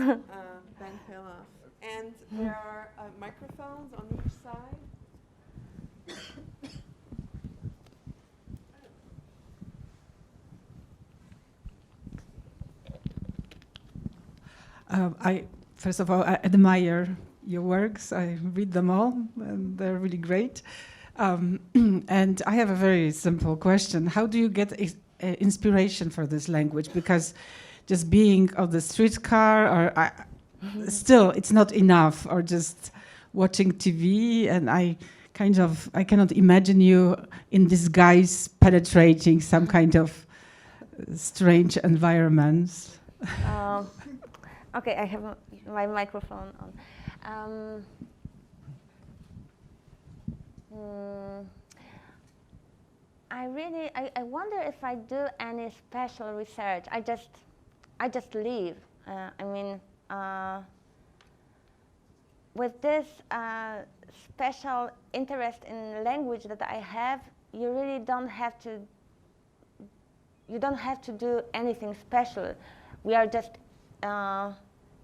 Ben Hiloff. And there are microphones on each side. First of all, I admire your works. I read them all, and they're really great. And I have a very simple question. How do you get inspiration for this language? Because just being on the streetcar, or still, it's not enough, or just watching TV, and I cannot imagine you in disguise penetrating some kind of strange environments. Okay, I have my microphone on. I wonder if I do any special research. I just live. With this special interest in language that I have, you really don't have to. You don't have to do anything special. We are just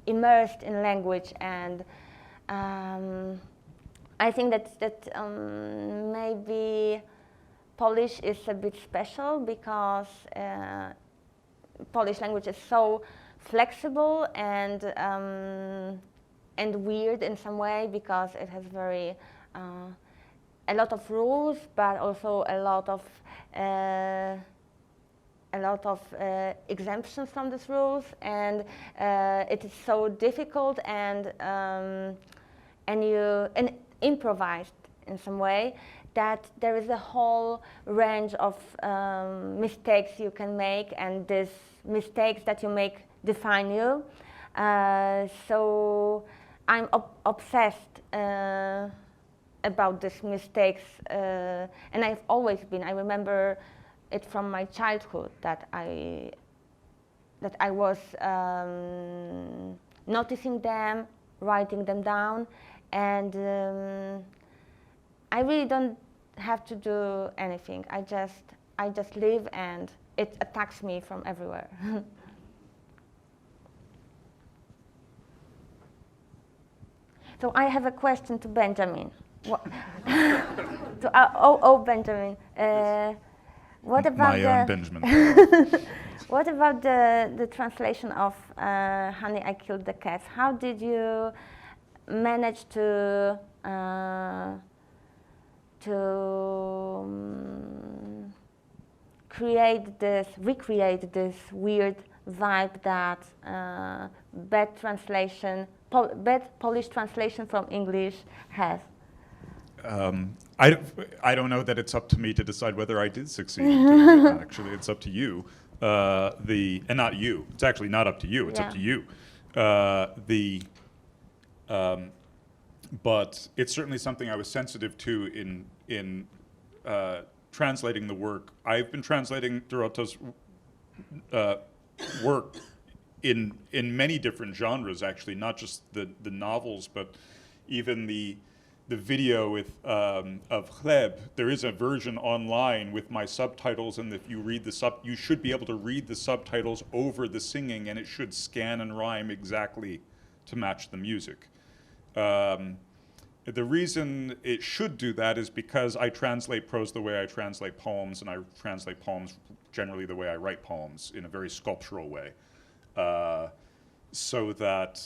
immersed in language, and I think that maybe Polish is a bit special because Polish language is so flexible and weird in some way, because it has a lot of rules, but also a lot of exemptions from these rules, and it is so difficult and improvised in some way, that there is a whole range of mistakes you can make, and these mistakes that you make define you. So I'm obsessed about these mistakes, and I've always been. I remember it from my childhood that I was noticing them, writing them down, and I really don't have to do anything. I just live, and it attacks me from everywhere. So I have a question to Benjamin. To Benjamin. What about My own Benjamin. what about the translation of Honey, I Killed the Cats? How did you manage to recreate this weird vibe that bad Polish translation from English has? I don't know that it's up to me to decide whether I did succeed in doing it. Actually, it's up to you. And not you. It's actually not up to you. It's up to you. But it's certainly something I was sensitive to in translating the work. I've been translating Dorota's work in many different genres, actually, not just the novels, but even the video with of Chleb. There is a version online with my subtitles, and if you read you should be able to read the subtitles over the singing, and it should scan and rhyme exactly to match the music. The reason it should do that is because I translate prose the way I translate poems, and I translate poems generally the way I write poems, in a very sculptural way. So that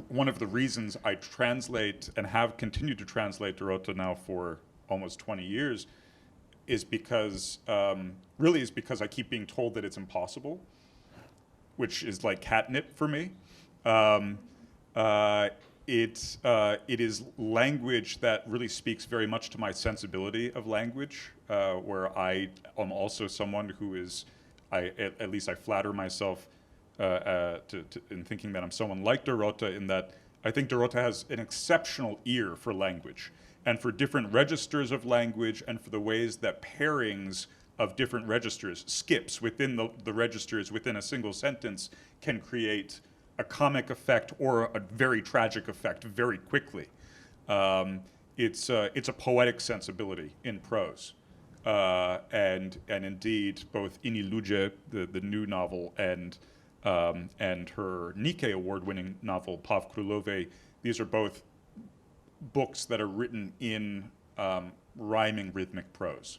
one of the reasons I translate and have continued to translate Dorota now for almost 20 years is because, I keep being told that it's impossible, which is like catnip for me. It is language that really speaks very much to my sensibility of language, where I am also someone who is, at least I flatter myself in thinking that I'm someone like Dorota, in that I think Dorota has an exceptional ear for language and for different registers of language, and for the ways that pairings of different registers, skips within the registers within a single sentence, can create a comic effect or a very tragic effect very quickly. It's a poetic sensibility in prose. And indeed, both Inni Ludzie, the new novel, and her Nikkei Award-winning novel, Pav Królové, these are both books that are written in rhyming rhythmic prose.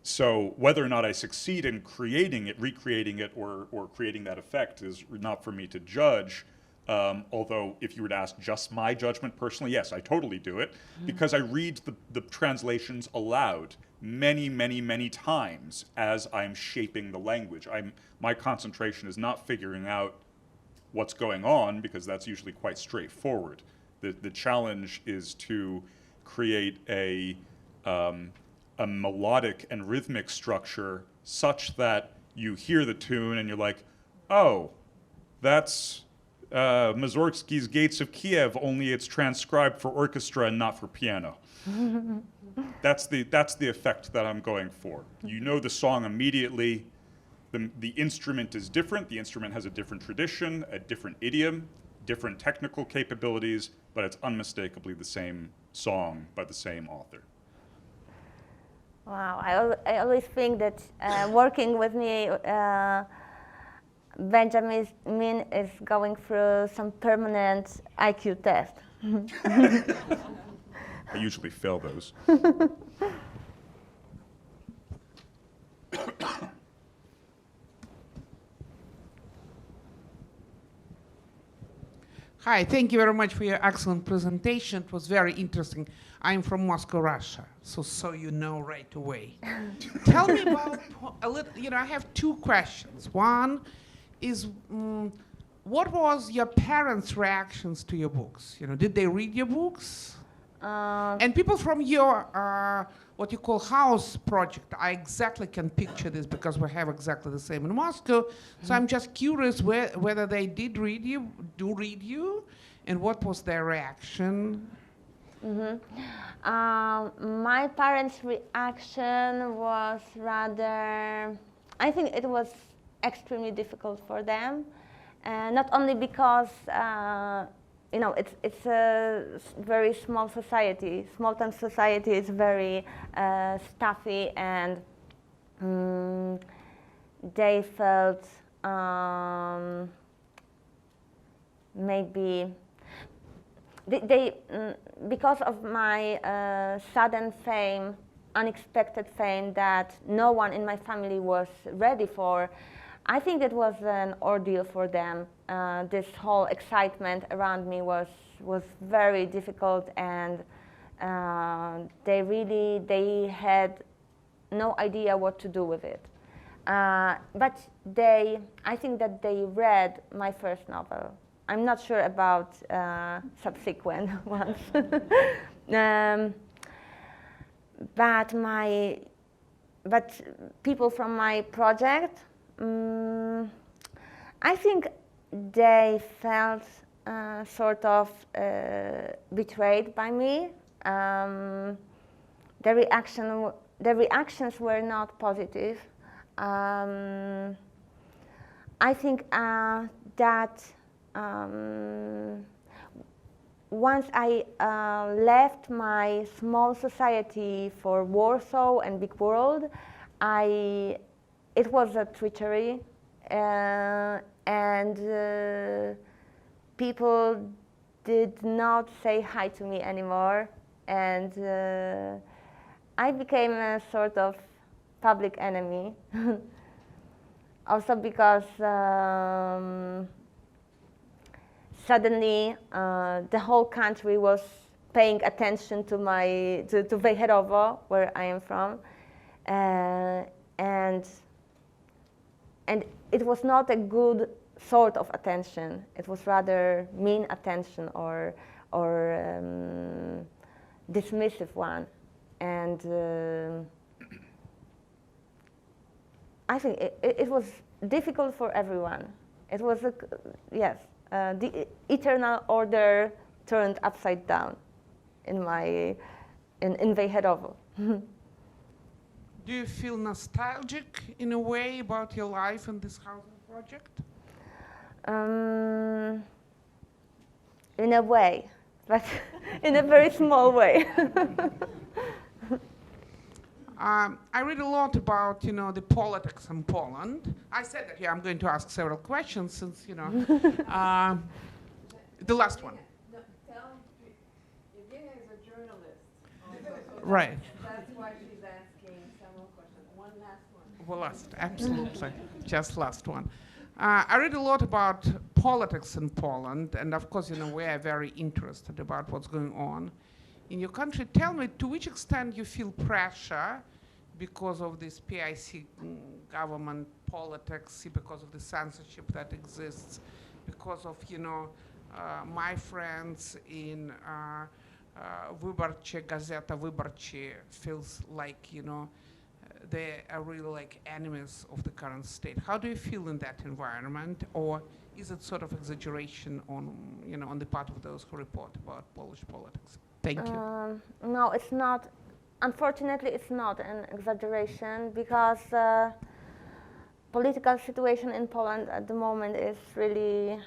So whether or not I succeed in creating it, recreating it, or creating that effect is not for me to judge. Although if you were to ask just my judgment personally, yes, I totally do it, because I read the translations aloud many, many, many times as I'm shaping the language. My concentration is not figuring out what's going on, because that's usually quite straightforward. The challenge is to create a melodic and rhythmic structure such that you hear the tune and you're like, oh, that's Mussorgsky's Gates of Kiev, only it's transcribed for orchestra and not for piano. That's the effect that I'm going for. You know the song immediately. The instrument is different. The instrument has a different tradition, a different idiom, different technical capabilities, but it's unmistakably the same song by the same author. Wow, I always think that working with me, Benjamin is going through some permanent IQ test. I usually fail those. Hi, thank you very much for your excellent presentation. It was very interesting. I'm from Moscow, Russia, so you know right away. Tell me about a little, I have two questions. One is, what was your parents' reactions to your books? Did they read your books? And people from your, what you call house project, I exactly can picture this because we have exactly the same in Moscow. So I'm just curious whether they did read you, and what was their reaction? My parents' reaction was rather, I think it was extremely difficult for them. Not only because it's a very small society. Small-town society is very stuffy, and they felt because of my sudden fame, unexpected fame that no one in my family was ready for, I think it was an ordeal for them. This whole excitement around me was very difficult, and they had no idea what to do with it. But I think that they read my first novel. I'm not sure about subsequent ones. But people from my project, I think they felt sort of betrayed by me. The reactions were not positive. I think that once I left my small society for Warsaw and big world, it was a treachery, and people did not say hi to me anymore, and I became a sort of public enemy. Also because suddenly the whole country was paying attention to to Wejherowo, where I am from, and it was not a good sort of attention. It was rather mean attention or dismissive one, and I think it was difficult for everyone. It was the eternal order turned upside down in Wejherowo. Do you feel nostalgic in a way about your life in this housing project? In a way, but in a very small way. I read a lot about, the politics in Poland. I said that, I'm going to ask several questions since, the last one. No, Evgenia is a journalist. Right. That's why she's asking several questions. One last one. Well, last, absolutely. Just last one. I read a lot about politics in Poland, and of course, we are very interested about what's going on in your country. Tell me, to which extent you feel pressure because of this PIC government politics, because of the censorship that exists, because of, my friends in Wyborcze, Gazeta Wyborcze feels like, they are really like enemies of the current state. How do you feel in that environment, or is it sort of exaggeration on, on the part of those who report about Polish politics? Thank you. No, it's not. Unfortunately, it's not an exaggeration, because political situation in Poland at the moment is really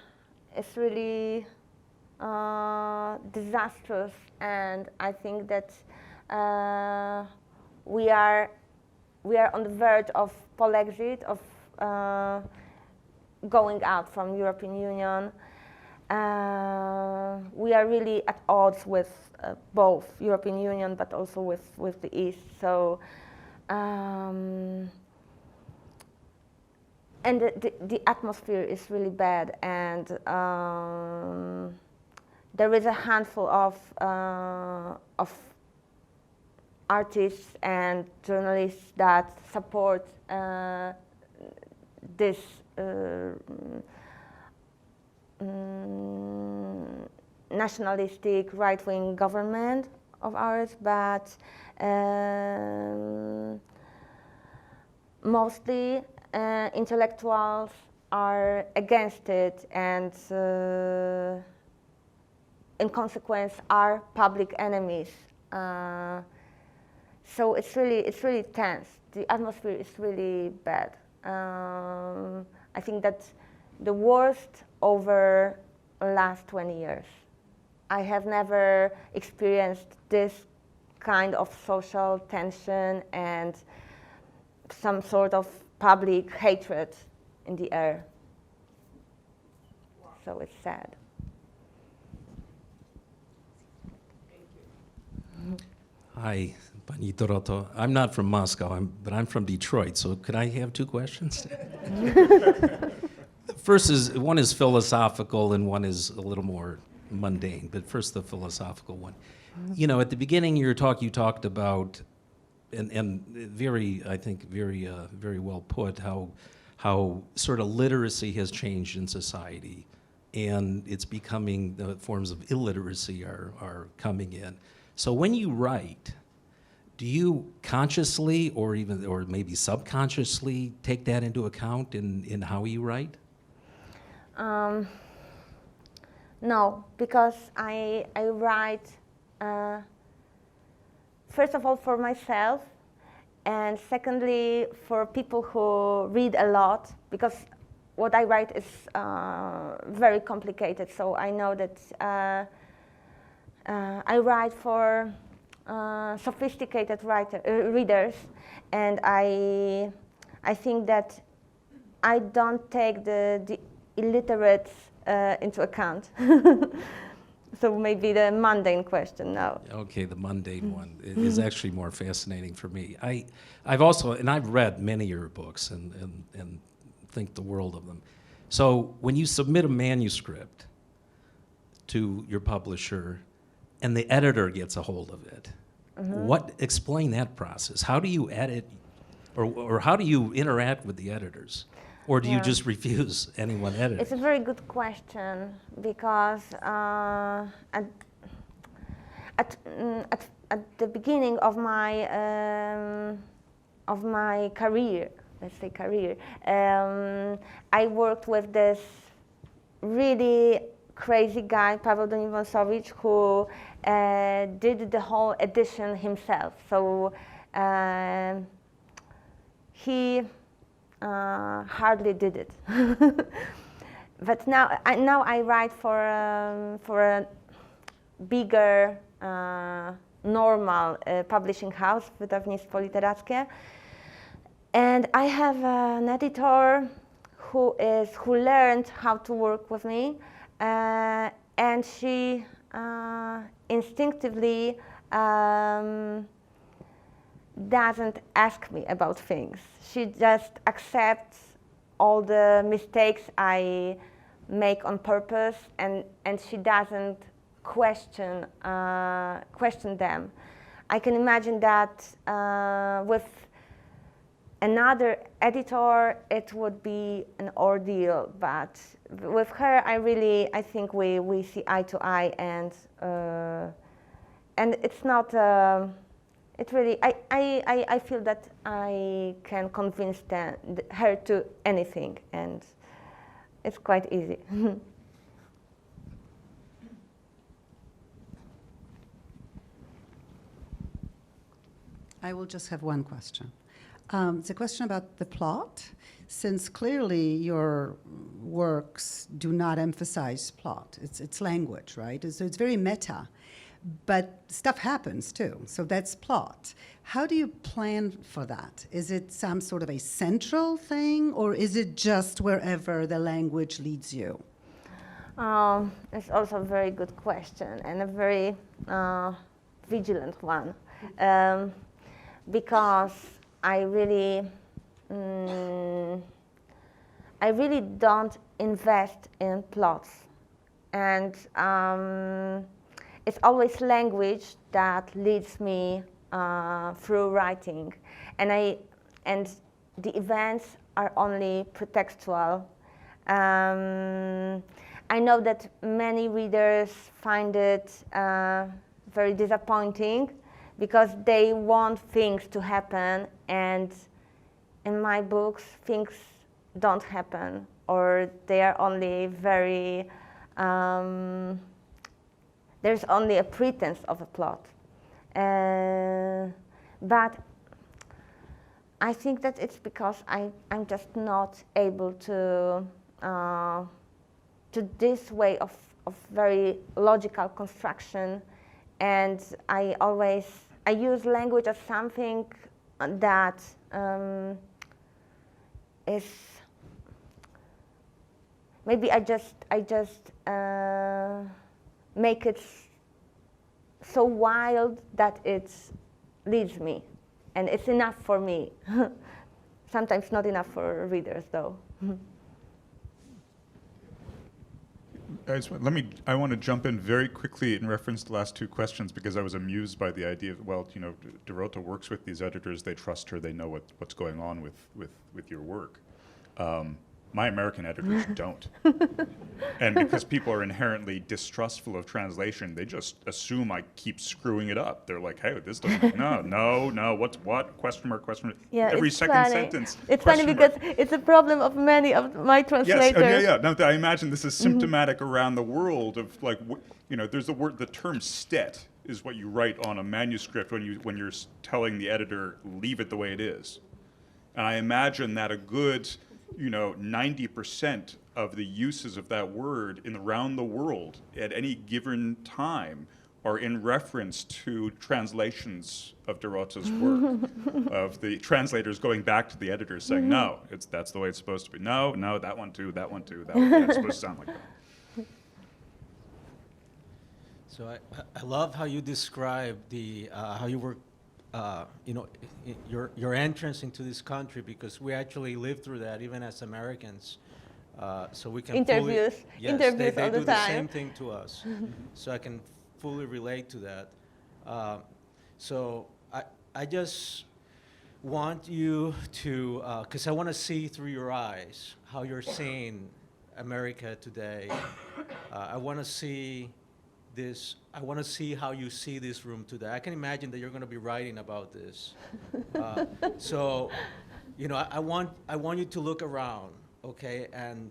disastrous, and I think that we are on the verge of Polexit, of going out from European Union. We are really at odds with both European Union, but also with the East. So, and the atmosphere is really bad, and there is a handful of artists and journalists that support this nationalistic right-wing government of ours, but mostly intellectuals are against it, and in consequence are public enemies. So it's really tense. The atmosphere is really bad. I think that's the worst over the last 20 years. I have never experienced this kind of social tension and some sort of public hatred in the air. So it's sad. Hi, Pani Doroto. I'm not from Moscow, but I'm from Detroit, so could I have 2 questions? One is philosophical and one is a little more mundane, but first the philosophical one. You know, at the beginning of your talk, you talked about, and very, I think, very well put, how sort of literacy has changed in society, and it's becoming, the forms of illiteracy are coming in. So when you write, do you consciously or maybe subconsciously take that into account in how you write? No, because I write, first of all, for myself, and secondly, for people who read a lot, because what I write is very complicated, so I know that I write for sophisticated readers, and I think that I don't take the illiterates into account. So maybe the mundane question now. Okay, the mundane one is actually more fascinating for me. I've read many of your books and think the world of them. So when you submit a manuscript to your publisher and the editor gets a hold of it, explain that process. How do you edit, or how do you interact with the editors? Or do you just refuse anyone editing? It's a very good question, because at the beginning of my career, let's say career, I worked with this really crazy guy, Paweł Doniwonsowicz, who did the whole edition himself. So he hardly did it. But now I write for a bigger, normal publishing house, wydawnictwo literackie, and I have an editor who learned how to work with me, and she instinctively doesn't ask me about things. She just accepts all the mistakes I make on purpose, and she doesn't question them. I can imagine that with another editor it would be an ordeal, but with her I think we see eye to eye, and it's not. It really, I feel that I can convince her to anything, and it's quite easy. I will just have one question. It's a question about the plot, since clearly your works do not emphasize plot. It's language, right? So it's very meta. But stuff happens too, so that's plot. How do you plan for that? Is it some sort of a central thing, or is it just wherever the language leads you? It's also a very good question, and a very vigilant one, because I really don't invest in plots, and it's always language that leads me through writing, and the events are only pretextual. I know that many readers find it very disappointing, because they want things to happen, and in my books things don't happen, or they are only very there's only a pretense of a plot. But I think that it's because I'm just not able to this way of very logical construction, and I use language as something that is maybe I just make it so wild that it's leads me, and it's enough for me. Sometimes not enough for readers, though. I want to jump in very quickly in reference to the last two questions, because I was amused by the idea of, well, you know, Dorota works with these editors, they trust her, they know what's going on with your work. My American editors don't. And because people are inherently distrustful of translation, they just assume I keep screwing it up. They're like, hey, this doesn't, no, what, question mark, Yeah, every it's second funny. sentence. It's funny because it's a problem of many of my translators. Yes, yeah. No, I imagine this is symptomatic around the world of, like, you know, there's the term "stet" is what you write on a manuscript when you're telling the editor, leave it the way it is. And I imagine that a good, 90% of the uses of that word around the world at any given time are in reference to translations of Dorota's work, of the translators going back to the editors saying, no, that's the way it's supposed to be. No, that one too, that one, it's supposed to sound like that. So I love how you describe how you work, your entrance into this country, because we actually live through that even as Americans. So we can interviews they all the do time. the same thing to us. So I can fully relate to that. So I just want you to, because I want to see through your eyes how you're seeing America today. I want to see this. I want to see how you see this room today. I can imagine that you're going to be writing about this. So, I want you to look around, okay, and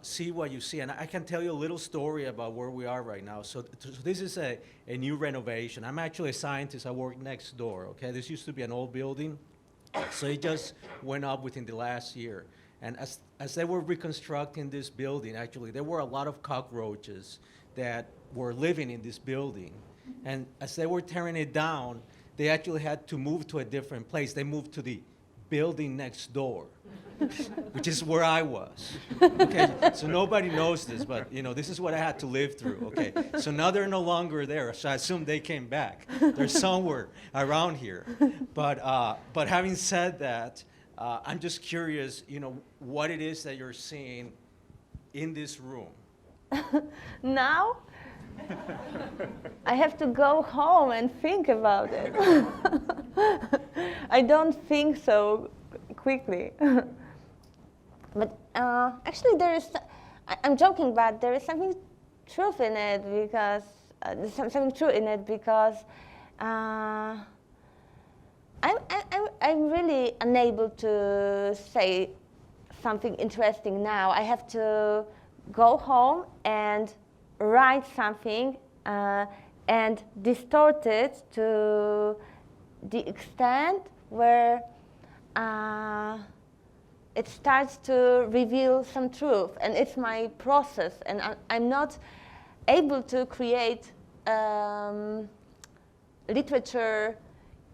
see what you see. And I can tell you a little story about where we are right now. So this is a new renovation. I'm actually a scientist. I work next door, okay? This used to be an old building. So it just went up within the last year. And as they were reconstructing this building, actually, there were a lot of cockroaches that were living in this building. And as they were tearing it down, they actually had to move to a different place. They moved to the building next door, which is where I was. Okay, so nobody knows this, but this is what I had to live through. Okay, so now they're no longer there, so I assume they came back. They're somewhere around here. But having said that, I'm just curious, what it is that you're seeing in this room. Now, I have to go home and think about it. I don't think so quickly. But actually, I'm joking, but there is something truth in it because something true in it because I'm really unable to say something interesting now. I have to go home and write something and distort it to the extent where it starts to reveal some truth, and it's my process, and I'm not able to create literature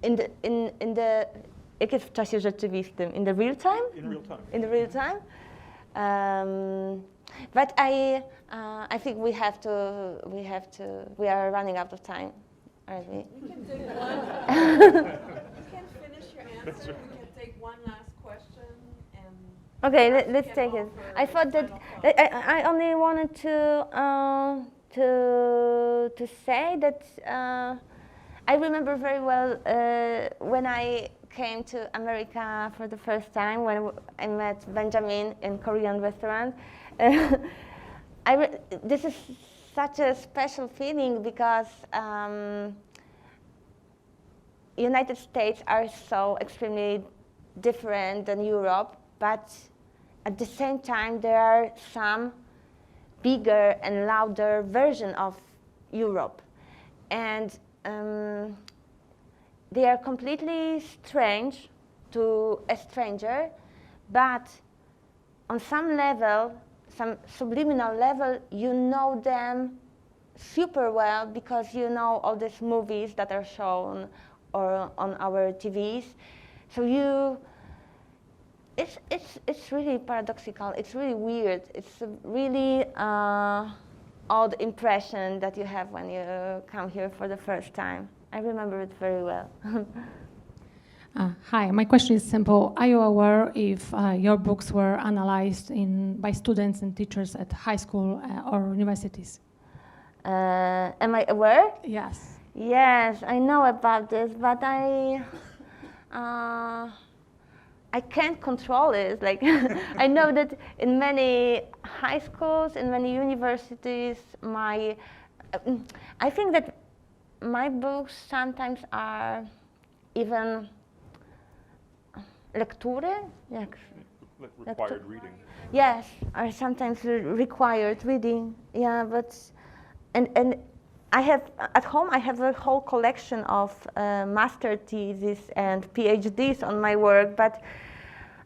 in the jak jest w czasie rzeczywistym? In the real time? In real time. In the real time. But I think we are running out of time, aren't we? We can take one. You can finish your answer. We can take one last question. And Okay, let's take it. I thought that I only wanted to say that I remember very well when I came to America for the first time, when I met Benjamin in Korean restaurant. This is such a special feeling because United States are so extremely different than Europe, but at the same time there are some bigger and louder version of Europe, and they are completely strange to a stranger, but on some level, some subliminal level, you know them super well because you know all these movies that are shown or on our TVs. So it's really paradoxical. It's really weird. It's a really odd impression that you have when you come here for the first time. I remember it very well. Hi, my question is simple. Are you aware if your books were analyzed by students and teachers at high school or universities? Am I aware? Yes. Yes, I know about this, but I can't control it. Like, I know that in many high schools, in many universities, I think that my books sometimes are even lectury, Required reading. yes, are sometimes required reading. Yeah, but and I have at home. I have a whole collection of master theses and PhDs on my work, but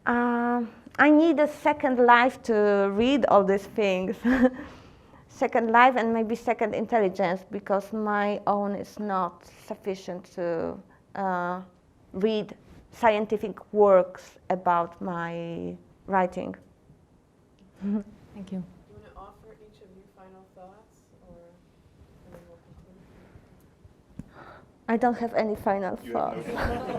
I need a second life to read all these things. Second life and maybe second intelligence, because my own is not sufficient to read scientific works about my writing. Thank you. Do you want to offer each of you final thoughts, or and then we'll conclude? I don't have any final You thoughts. have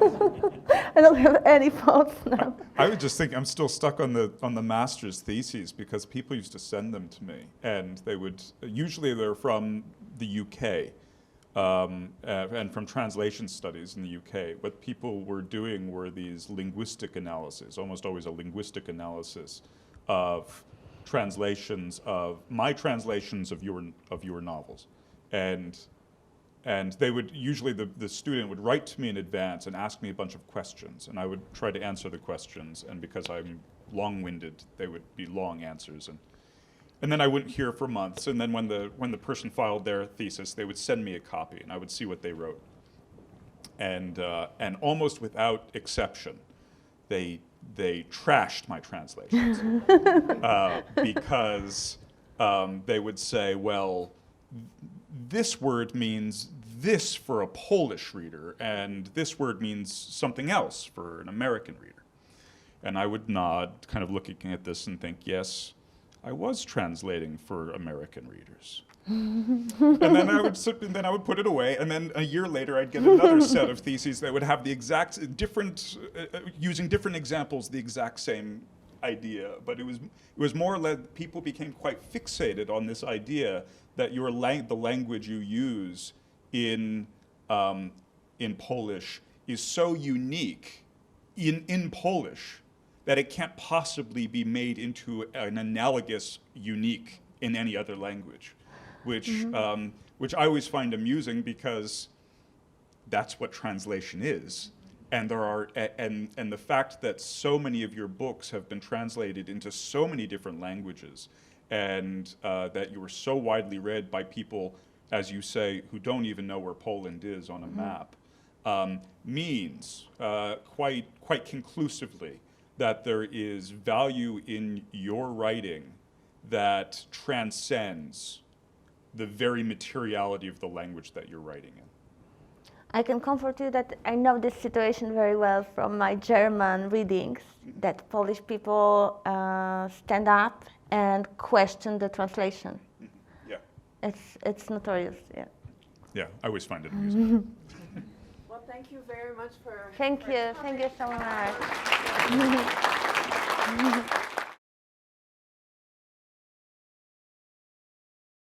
no- I don't have any thoughts now. I would just think I'm still stuck on the master's theses, because people used to send them to me, and they would usually they're from the UK and from translation studies in the UK. What people were doing were these linguistic analyses, almost always a linguistic analysis of translations of my translations of your novels, and they would usually the student would write to me in advance and ask me a bunch of questions, and I would try to answer the questions, and because I'm long-winded, they would be long answers, and then I wouldn't hear for months, and then when the person filed their thesis, they would send me a copy, and I would see what they wrote, and almost without exception, they trashed my translations because they would say, well, this word means this for a Polish reader, and this word means something else for an American reader. And I would nod, kind of looking at this and think, yes, I was translating for American readers. And then I would put it away, and then a year later I'd get another set of theses that would have the exact different, using different examples, the exact same idea. But it was more or less people became quite fixated on this idea that the language you use in Polish is so unique in Polish that it can't possibly be made into an analogous unique in any other language, which I always find amusing, because that's what translation is. And and the fact that so many of your books have been translated into so many different languages, and that you were so widely read by people, as you say, who don't even know where Poland is on a map, means quite conclusively that there is value in your writing that transcends the very materiality of the language that you're writing in. I can comfort you that I know this situation very well from my German readings, that Polish people stand up and question the translation. Yeah. It's notorious, yeah. Yeah, I always find it amusing. Well, thank you very much for Thank you so much.